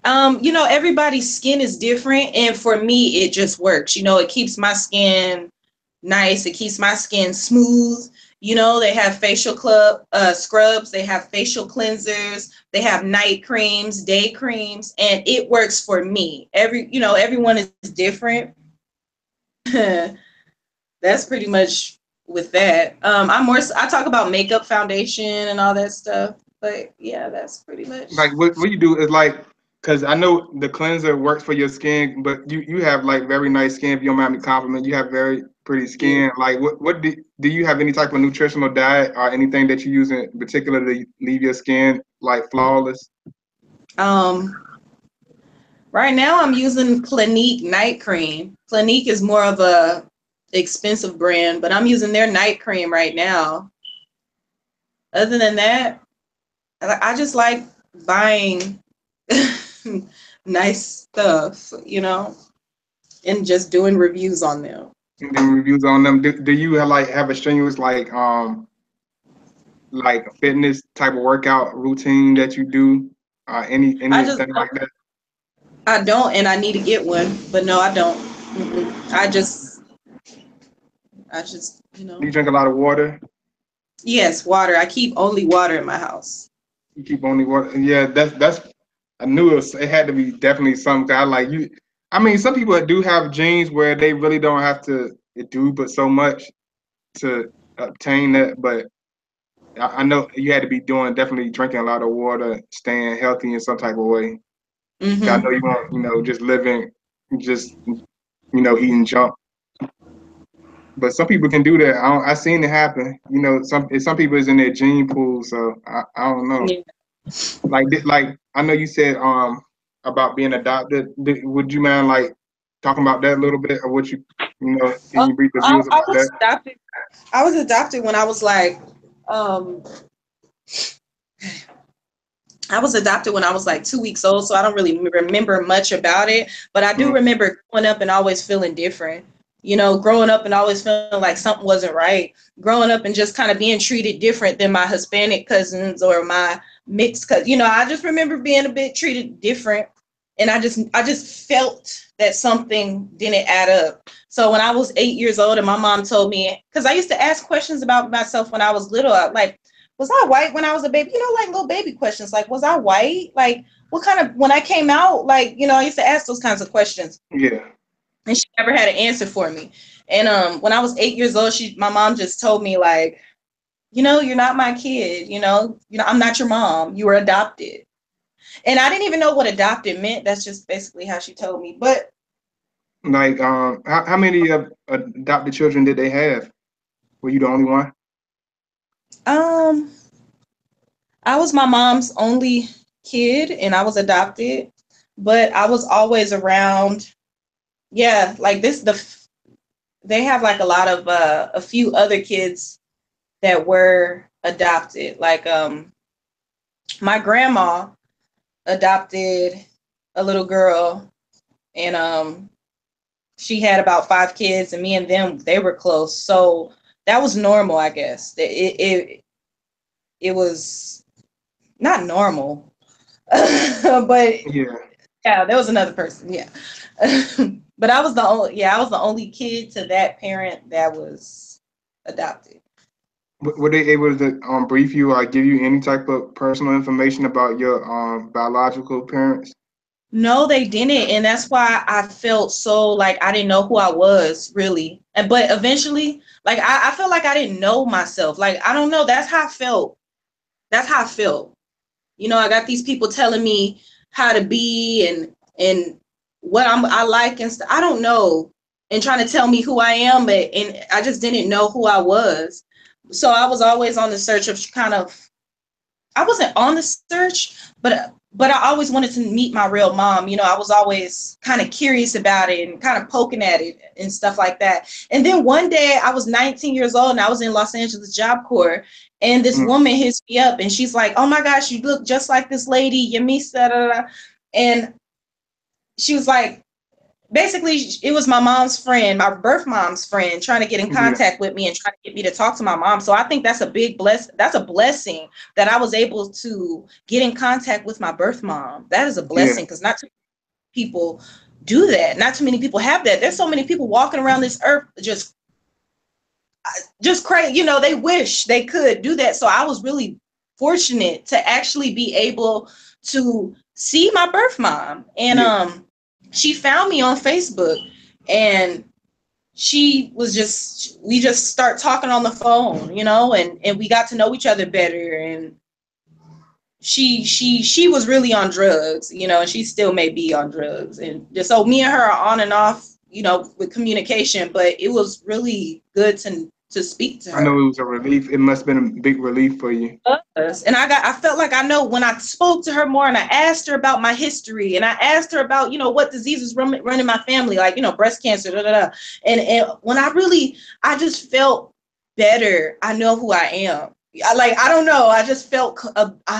[SPEAKER 2] Everybody's skin is different, and for me, it just works. It keeps my skin nice. It keeps my skin smooth. They have facial club scrubs. They have facial cleansers. They have night creams, day creams, and it works for me. Everyone is different. That's pretty much with that. I talk about makeup, foundation, and all that stuff. But yeah, that's pretty much.
[SPEAKER 1] Like, what you do is like, because I know the cleanser works for your skin, but you have like very nice skin. If you don't mind me compliment, you have very pretty
[SPEAKER 2] Yeah.
[SPEAKER 1] skin. Like, what do you have any type of nutritional diet or anything that you use in particular to leave your skin like flawless?
[SPEAKER 2] Um, right now I'm using Clinique night cream. Clinique is more of a expensive brand, but I'm using their night cream right now. Other than that, I just like buying nice stuff, and just doing reviews on them.
[SPEAKER 1] And then reviews on them. Do you have a strenuous like fitness type of workout routine that you do?
[SPEAKER 2] I just
[SPEAKER 1] Anything like that?
[SPEAKER 2] I don't, and I need to get one, but no, I don't. I just.
[SPEAKER 1] You drink a lot of water.
[SPEAKER 2] Yes, water. I keep only water in my house.
[SPEAKER 1] You keep only water. Yeah, that's. I knew it had to be definitely something. I like you. I mean, some people do have genes where they really don't have to do but so much to obtain that. But I know you had to be doing definitely drinking a lot of water, staying healthy in some type of way. 'Cause I know
[SPEAKER 2] Hmm.
[SPEAKER 1] you want just living, just eating junk. But some people can do that. I seen it happen. Some people is in their gene pool, so I don't know.
[SPEAKER 2] Yeah.
[SPEAKER 1] Like I know you said about being adopted. Would you mind like talking about that a little bit, or what can you brief the
[SPEAKER 2] I,
[SPEAKER 1] viewers
[SPEAKER 2] I
[SPEAKER 1] about
[SPEAKER 2] was
[SPEAKER 1] that?
[SPEAKER 2] adopted. I was adopted when um, I was adopted when I was like 2 weeks old, so I don't really remember much about it. But I do
[SPEAKER 1] Mm.
[SPEAKER 2] remember growing up and always feeling different. You know, growing up and always feeling like something wasn't right. Growing up and just kind of being treated different than my Hispanic cousins or my mixed cousins. You know, I just remember being a bit treated different. And I just felt that something didn't add up. So when I was 8 years old and my mom told me, because I used to ask questions about myself when I was little, like, was I white when I was a baby? You know, like little baby questions, like, was I white? Like, what kind of, when I came out, like, you know, I used to ask those kinds of questions.
[SPEAKER 1] Yeah.
[SPEAKER 2] And she never had an answer for me. And when I was 8 years old, my mom just told me, like, you know, you're not my kid. I'm not your mom. You were adopted. And I didn't even know what adopted meant. That's just basically how she told me. But
[SPEAKER 1] Like, how many adopted children did they have? Were you the only one?
[SPEAKER 2] um, I was my mom's only kid, and I was adopted. But I was always around. Yeah, like they have like a lot of a few other kids that were adopted. Like my grandma adopted a little girl, and she had about 5 kids, and me and them, they were close. So that was normal, I guess. It was not normal, but
[SPEAKER 1] Yeah.
[SPEAKER 2] yeah, there was another person. Yeah, but I was the only kid to that parent that was adopted.
[SPEAKER 1] Were they able to brief you or give you any type of personal information about your biological parents?
[SPEAKER 2] No, they didn't, and that's why I felt so like I didn't know who I was really. And but eventually, like I felt like I didn't know myself. Like I don't know. That's how I felt. That's how I felt. You know, I got these people telling me how to be and what I like and stuff. I don't know, and trying to tell me who I am, but and I just didn't know who I was. So I was always on the search of kind of. I wasn't on the search, but I always wanted to meet my real mom. You know, I was always kind of curious about it and kind of poking at it and stuff like that. And then one day I was 19 years old and I was in Los Angeles Job Corps, and this
[SPEAKER 1] Mm,
[SPEAKER 2] woman hits me up and she's like, "Oh my gosh, you look just like this lady, Yamisa." Da, da, da. And she was like, basically it was my mom's friend, my birth mom's friend, trying to get in
[SPEAKER 1] yeah.
[SPEAKER 2] contact with me and trying to get me to talk to my mom. So I think that's a blessing that I was able to get in contact with my birth mom. That is a
[SPEAKER 1] Yeah.
[SPEAKER 2] blessing, because not too many people do that. Not too many people have that. There's so many people walking around this earth just crazy. You know, they wish they could do that. So I was really fortunate to actually be able to see my birth mom. And
[SPEAKER 1] Yeah.
[SPEAKER 2] she found me on Facebook, and we just start talking on the phone, you know, and we got to know each other better. And she was really on drugs, you know, and she still may be on drugs. And just so me and her are on and off, you know, with communication, but it was really good to speak to
[SPEAKER 1] I know
[SPEAKER 2] her.
[SPEAKER 1] it was a relief. It must have been a big relief for you.
[SPEAKER 2] And I felt like I know when I spoke to her more and I asked her about my history and I asked her about, you know, what diseases run in my family, like, you know, breast cancer, da, da, da. And when I just felt better. I know who I am. I don't know. I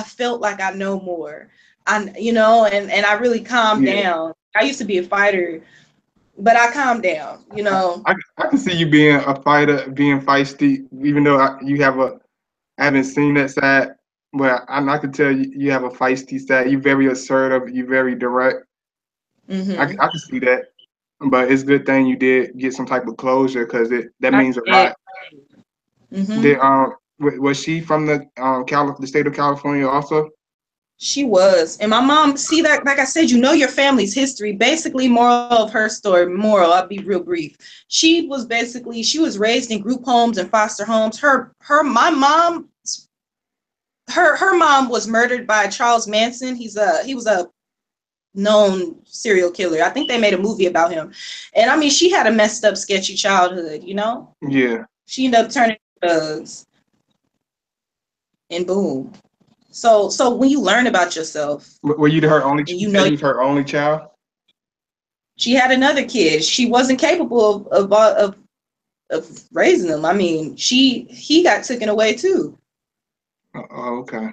[SPEAKER 2] felt like I know more. You know, and I really calmed
[SPEAKER 1] Yeah.
[SPEAKER 2] down. I used to be a fighter, but I calmed down, you know.
[SPEAKER 1] I can see you being a fighter, being feisty, even though you have a I haven't seen that side, but I can tell you have a feisty side. You're very assertive. You're very direct.
[SPEAKER 2] Hmm.
[SPEAKER 1] I can see that. But it's a good thing you did get some type of closure because that
[SPEAKER 2] I
[SPEAKER 1] means a
[SPEAKER 2] did.
[SPEAKER 1] lot.
[SPEAKER 2] Hmm.
[SPEAKER 1] Did was she from the state of California also?
[SPEAKER 2] She was. And my mom, see that, like I said, you know your family's history. Basically, moral of her story, I'll be real brief. She was raised in group homes and foster homes. My mom, her mom was murdered by Charles Manson. He was a known serial killer. I think they made a movie about him. And I mean, she had a messed up, sketchy childhood, you know?
[SPEAKER 1] Yeah.
[SPEAKER 2] She ended up turning to drugs, and boom. So when you learn about yourself
[SPEAKER 1] Were you her only?
[SPEAKER 2] and
[SPEAKER 1] You
[SPEAKER 2] you
[SPEAKER 1] said
[SPEAKER 2] know
[SPEAKER 1] you was her only child.
[SPEAKER 2] she had another kid. She wasn't capable of raising them. I mean, he got taken away too.
[SPEAKER 1] Oh, okay.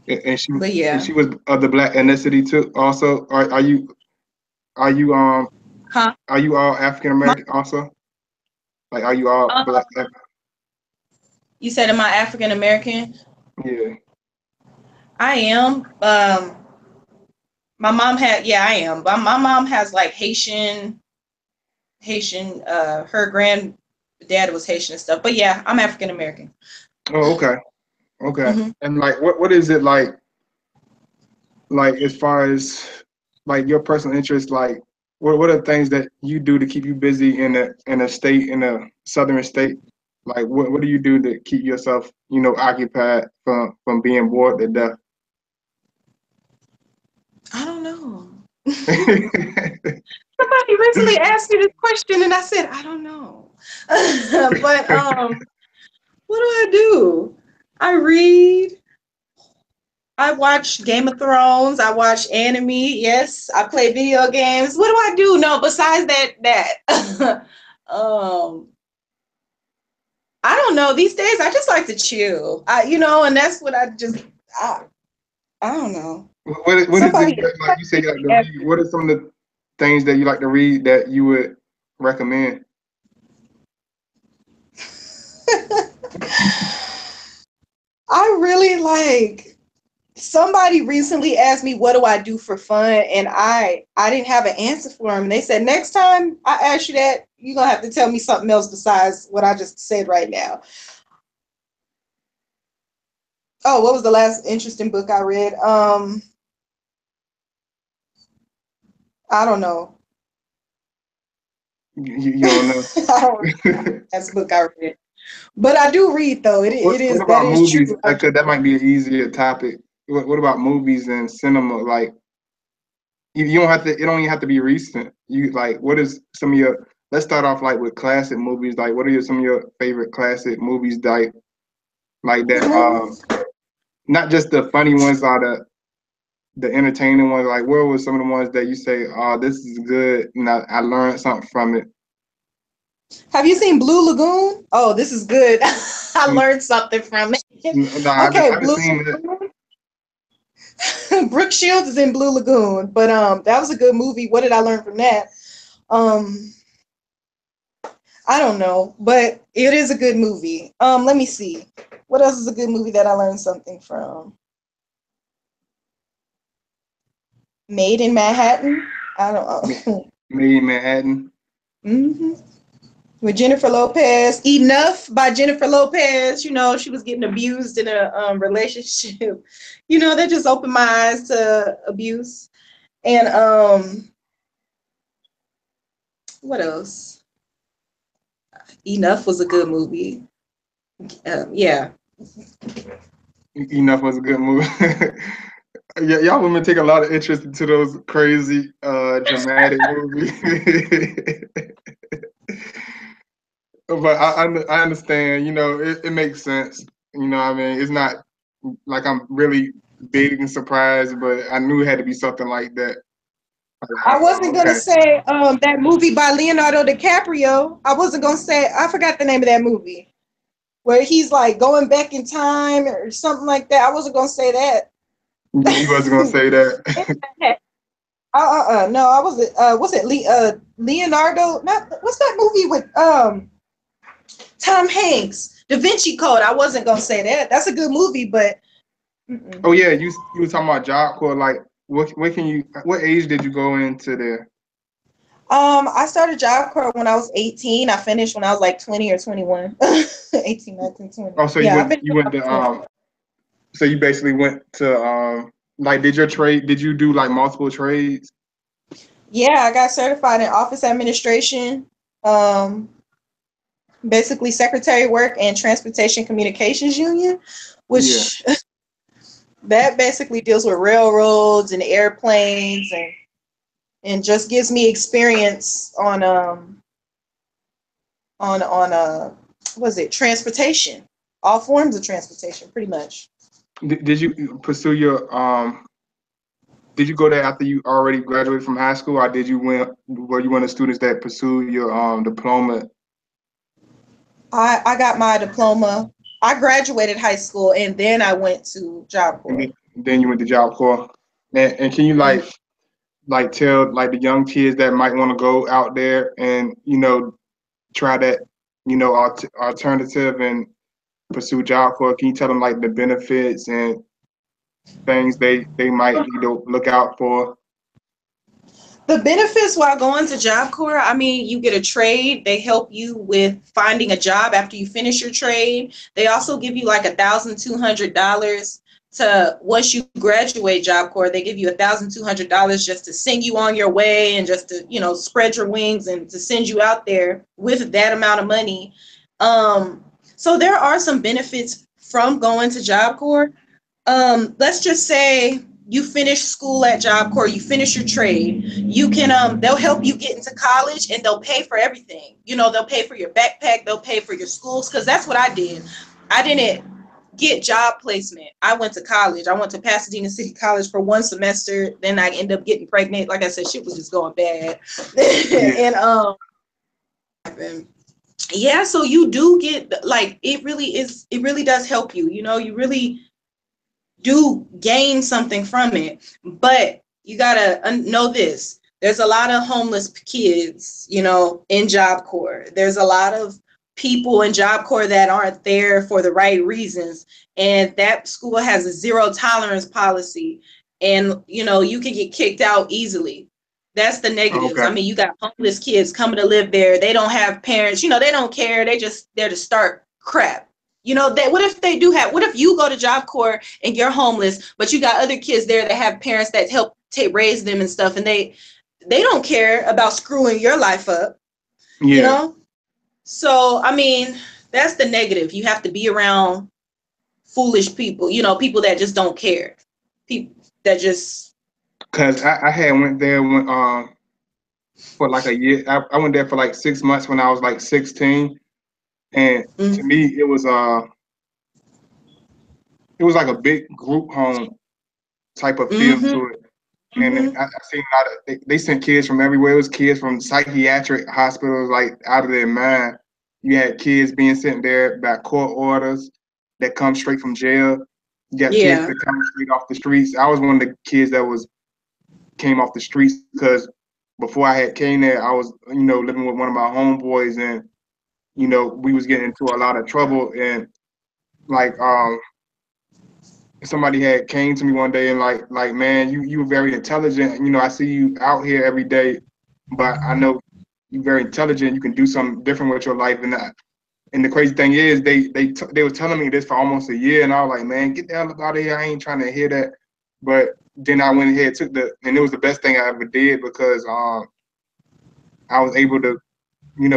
[SPEAKER 1] And
[SPEAKER 2] But
[SPEAKER 1] and
[SPEAKER 2] yeah,
[SPEAKER 1] she was of the black ethnicity too. Also, are you
[SPEAKER 2] Huh?
[SPEAKER 1] Are you all African
[SPEAKER 2] My,
[SPEAKER 1] American also? Like, are you all
[SPEAKER 2] um,
[SPEAKER 1] black?
[SPEAKER 2] you said, am I African American?
[SPEAKER 1] Yeah.
[SPEAKER 2] I am. My mom had, yeah, I am. But my mom has like Haitian. Her granddad was Haitian and stuff. But yeah, I'm African American.
[SPEAKER 1] Oh, okay. Okay.
[SPEAKER 2] Hmm.
[SPEAKER 1] And like, what is it like? Like, as far as like your personal interests, like, what are things that you do to keep you busy in a southern state? Like, what do you do to keep yourself, occupied from being bored to death?
[SPEAKER 2] I don't know. Somebody recently asked me this question, and I said, I don't know. But what do I do? I read. I watch Game of Thrones. I watch anime. Yes, I play video games. What do I do? No, besides that. um, I don't know. These days, I just like to chill. And that's what I, I don't know.
[SPEAKER 1] What is it
[SPEAKER 2] Somebody,
[SPEAKER 1] like you say you like to
[SPEAKER 2] asked
[SPEAKER 1] read? What are some of the things that you like to read that you would recommend?
[SPEAKER 2] I really like. Somebody recently asked me, what do I do for fun? And I didn't have an answer for them. They said, next time I ask you that, you're going to have to tell me something else besides what I just said right now. Oh, what was the last interesting book I read? I don't know.
[SPEAKER 1] You don't know.
[SPEAKER 2] I don't know. That's the book I read. But I do read though.
[SPEAKER 1] What
[SPEAKER 2] That
[SPEAKER 1] about
[SPEAKER 2] is true.
[SPEAKER 1] movies? That might be an easier topic. What about movies and cinema? Like you don't have to. It don't even have to be recent. You like what is some of your? Let's start off like with classic movies. Like what are some of your favorite classic movies? Like that. Not just the funny ones or the entertaining ones. Like where were some of the ones that you say, oh, this is good, and I learned something from it.
[SPEAKER 2] Have you seen Blue Lagoon? Oh, this is good. I
[SPEAKER 1] Mm,
[SPEAKER 2] learned something from it.
[SPEAKER 1] No,
[SPEAKER 2] Okay,
[SPEAKER 1] I haven't
[SPEAKER 2] Blue
[SPEAKER 1] seen it.
[SPEAKER 2] Lagoon. Brooke Shields is in Blue Lagoon, but that was a good movie. What did I learn from that? Um, I don't know, but it is a good movie. Let me see. What else is a good movie that I learned something from? Made in Manhattan. I don't know.
[SPEAKER 1] Made in Manhattan.
[SPEAKER 2] hmm With Jennifer Lopez. Enough by Jennifer Lopez. She was getting abused in a relationship. That just opened my eyes to abuse. And what else? Enough was a good movie. Yeah.
[SPEAKER 1] Enough was a good movie. Yeah, y'all women take a lot of interest into those crazy, dramatic movies. But I understand. It makes sense. What I mean, it's not like I'm really big and surprised, but I knew it had to be something like that.
[SPEAKER 2] I
[SPEAKER 1] Oh,
[SPEAKER 2] wasn't gonna
[SPEAKER 1] okay.
[SPEAKER 2] say that movie by Leonardo DiCaprio. I wasn't gonna say I forgot the name of that movie where he's like going back in time or something like that. I wasn't gonna say that.
[SPEAKER 1] You wasn't gonna say that.
[SPEAKER 2] No, I wasn't. Was it Leonardo? Not what's that movie with Tom Hanks? Da Vinci Code. I wasn't gonna say that. That's a good movie, but mm-mm.
[SPEAKER 1] Oh yeah, you were talking about Job Corps. Like, what age did you go into there?
[SPEAKER 2] I started Job Corps when I was 18. I finished when I was like 20 or 21. 18, 19, 20.
[SPEAKER 1] Oh, so
[SPEAKER 2] Yeah, I finished
[SPEAKER 1] you
[SPEAKER 2] when I
[SPEAKER 1] went
[SPEAKER 2] was
[SPEAKER 1] to
[SPEAKER 2] 20.
[SPEAKER 1] so you basically went to like did you do like multiple trades?
[SPEAKER 2] Yeah, I got certified in office administration, um, basically secretary work and transportation communications union,
[SPEAKER 1] Yeah.
[SPEAKER 2] which that basically deals with railroads and airplanes and just gives me experience on was it transportation, all forms of transportation, pretty much.
[SPEAKER 1] Did you pursue your did you go there after you already graduated from high school, or were you one of the students that pursued your diploma?
[SPEAKER 2] I got my diploma. I graduated high school and then I went to Job
[SPEAKER 1] And
[SPEAKER 2] Corps.
[SPEAKER 1] then you went to Job Corps? And can you like like tell like the young kids that might want to go out there and try that alternative and pursue Job Corps? Can you tell them like the benefits and things they might need to look out for?
[SPEAKER 2] The benefits while going to Job Corps, I mean, you get a trade. They help you with finding a job after you finish your trade. They also give you like $1,200 to once you graduate Job Corps. They give you $1,200 just to send you on your way and just to spread your wings and to send you out there with that amount of money. So there are some benefits from going to Job Corps. Let's just say you finish school at Job Corps, you finish your trade, you can they'll help you get into college and they'll pay for everything. They'll pay for your backpack, they'll pay for your schools, because that's what I did. I didn't get job placement. I went to college. I went to Pasadena City College for one semester. Then I ended up getting pregnant. Like I said, shit was just going bad.
[SPEAKER 1] Yeah.
[SPEAKER 2] And yeah, so you do get like it really does help you. You really do gain something from it, but you gotta know this. There's a lot of homeless kids, in Job Corps. There's a lot of people in Job Corps that aren't there for the right reasons, and that school has a zero tolerance policy, and you can get kicked out easily. That's the negatives.
[SPEAKER 1] Okay.
[SPEAKER 2] I mean, you got homeless kids coming to live there. They don't have parents. They don't care. They just there to start crap. What if you go to Job Corps and you're homeless, but you got other kids there that have parents that help raise them and stuff, and they don't care about screwing your life up.
[SPEAKER 1] Yeah.
[SPEAKER 2] So I mean, that's the negative. You have to be around foolish people, people that just don't care, people that just.
[SPEAKER 1] Cause I had went there for like a year. I went there for like 6 months when I was like 16, and to
[SPEAKER 2] Mm-hmm.
[SPEAKER 1] me it was like a big group home type of feel
[SPEAKER 2] Mm-hmm.
[SPEAKER 1] to it. And
[SPEAKER 2] Mm-hmm.
[SPEAKER 1] I seen a lot of they sent kids from everywhere. It was kids from psychiatric hospitals, like out of their mind. You had kids being sent there by court orders that come straight from jail. You got kids
[SPEAKER 2] Yeah.
[SPEAKER 1] that come straight off the streets. I was one of the kids that came off the streets because before I had came there, I was living with one of my homeboys, and we was getting into a lot of trouble, and like somebody had came to me one day and like man, you were very intelligent. I see you out here every day, but I know you're very intelligent. You can do something different with your life. And the crazy thing is, they were telling me this for almost a year, and I was like, man, get the hell out of here. I ain't trying to hear that. But then I went ahead, and it was the best thing I ever did because I was able to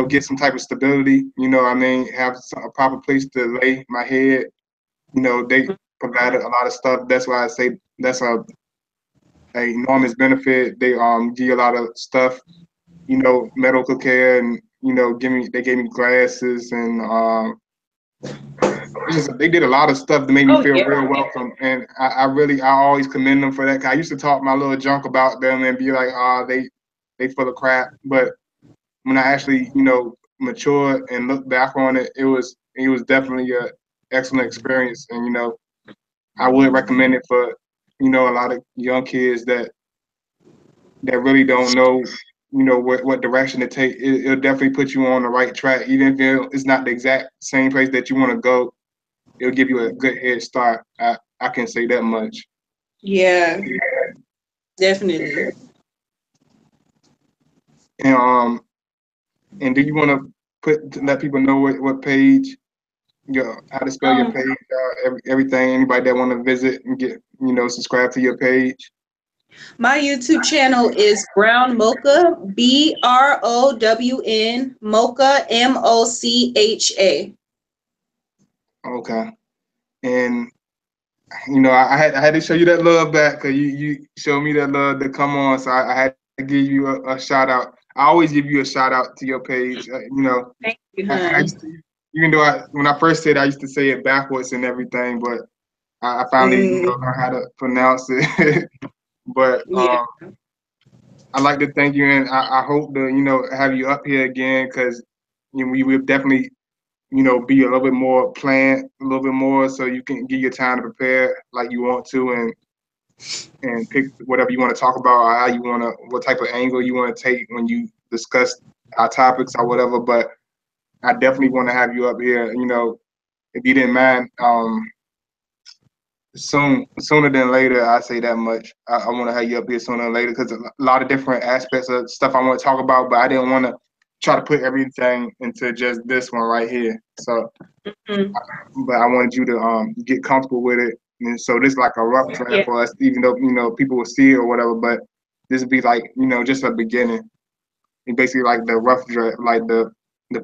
[SPEAKER 1] get some type of stability. I mean, have a proper place to lay my head. They provided a lot of stuff. That's why I say that's a enormous benefit. They give you a lot of stuff, medical care, and they gave me glasses, and they did a lot of stuff to make me
[SPEAKER 2] Oh
[SPEAKER 1] feel
[SPEAKER 2] yeah.
[SPEAKER 1] real welcome. And I always commend them for that. 'Cause I used to talk my little junk about them and be like, they full of crap. But when I actually matured and looked back on it, it was definitely a excellent experience. And I would recommend it for a lot of young kids that really don't know what direction to take. It'll definitely put you on the right track, even if it's not the exact same place that you want to go. It'll give you a good head start. I can say that much.
[SPEAKER 2] Yeah, definitely.
[SPEAKER 1] And do you want to let people know what page, how to spell your
[SPEAKER 2] Um,
[SPEAKER 1] page, everything? Anybody that want to visit and get subscribe to your page.
[SPEAKER 2] my YouTube channel is Brown Mocha, BROWN Mocha, MOCHA.
[SPEAKER 1] Okay. And I had to show you that love back because you showed me that love to come on. So I had to give you a shout out. I always give you a shout out to your page.
[SPEAKER 2] Thank you,
[SPEAKER 1] I
[SPEAKER 2] hon.
[SPEAKER 1] used to, even though when I first said it, I used to say it backwards and everything, but I finally
[SPEAKER 2] Mm,
[SPEAKER 1] learned how to pronounce it. But
[SPEAKER 2] yeah.
[SPEAKER 1] I'd like to thank you, and I hope to have you up here again because we will definitely be a little bit more planned, a little bit more, so you can get your time to prepare like you want to, and and pick whatever you want to talk about or how you want to, what type of angle you want to take when you discuss our topics or whatever. But I definitely want to have you up here. You know, if you didn't mind, sooner than later. I say that much. I want to have you up here sooner than later because a lot of different aspects of stuff I want to talk about, but I didn't want to try to put everything into just this one right here. So,
[SPEAKER 2] Mm-hmm.
[SPEAKER 1] but I wanted you to get comfortable with it. And so this is like a rough draft
[SPEAKER 2] Yeah.
[SPEAKER 1] for us, even though people will see it or whatever. But this would be like just a beginning. And basically like the rough draft, like the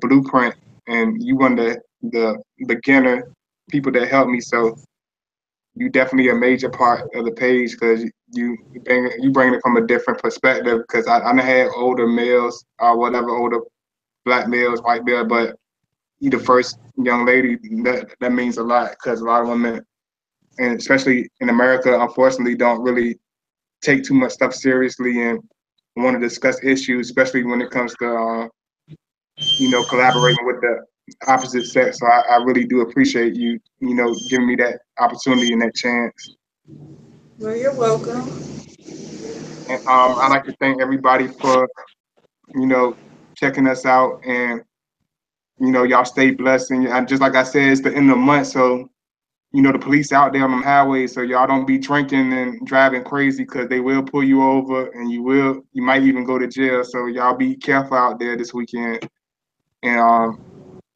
[SPEAKER 1] blueprint, and you one of the beginner people that helped me. So you definitely a major part of the page because you bring it from a different perspective. Because I had older males or whatever, older black males, white male, but you the first young lady that means a lot because a lot of women, and especially in America, unfortunately, don't really take too much stuff seriously and want to discuss issues, especially when it comes to collaborating with the opposite sex. So I really do appreciate you, giving me that opportunity and that chance.
[SPEAKER 2] Well, you're welcome.
[SPEAKER 1] And I'd like to thank everybody for, checking us out. And, y'all stay blessed. And just like I said, it's the end of the month. So, the police out there on them highways. So y'all don't be drinking and driving crazy because they will pull you over and you might even go to jail. So y'all be careful out there this weekend. And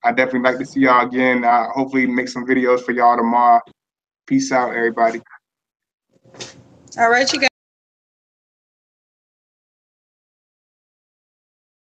[SPEAKER 1] I definitely like to see y'all again. Hopefully make some videos for y'all tomorrow. Peace out, everybody.
[SPEAKER 2] All right, you guys.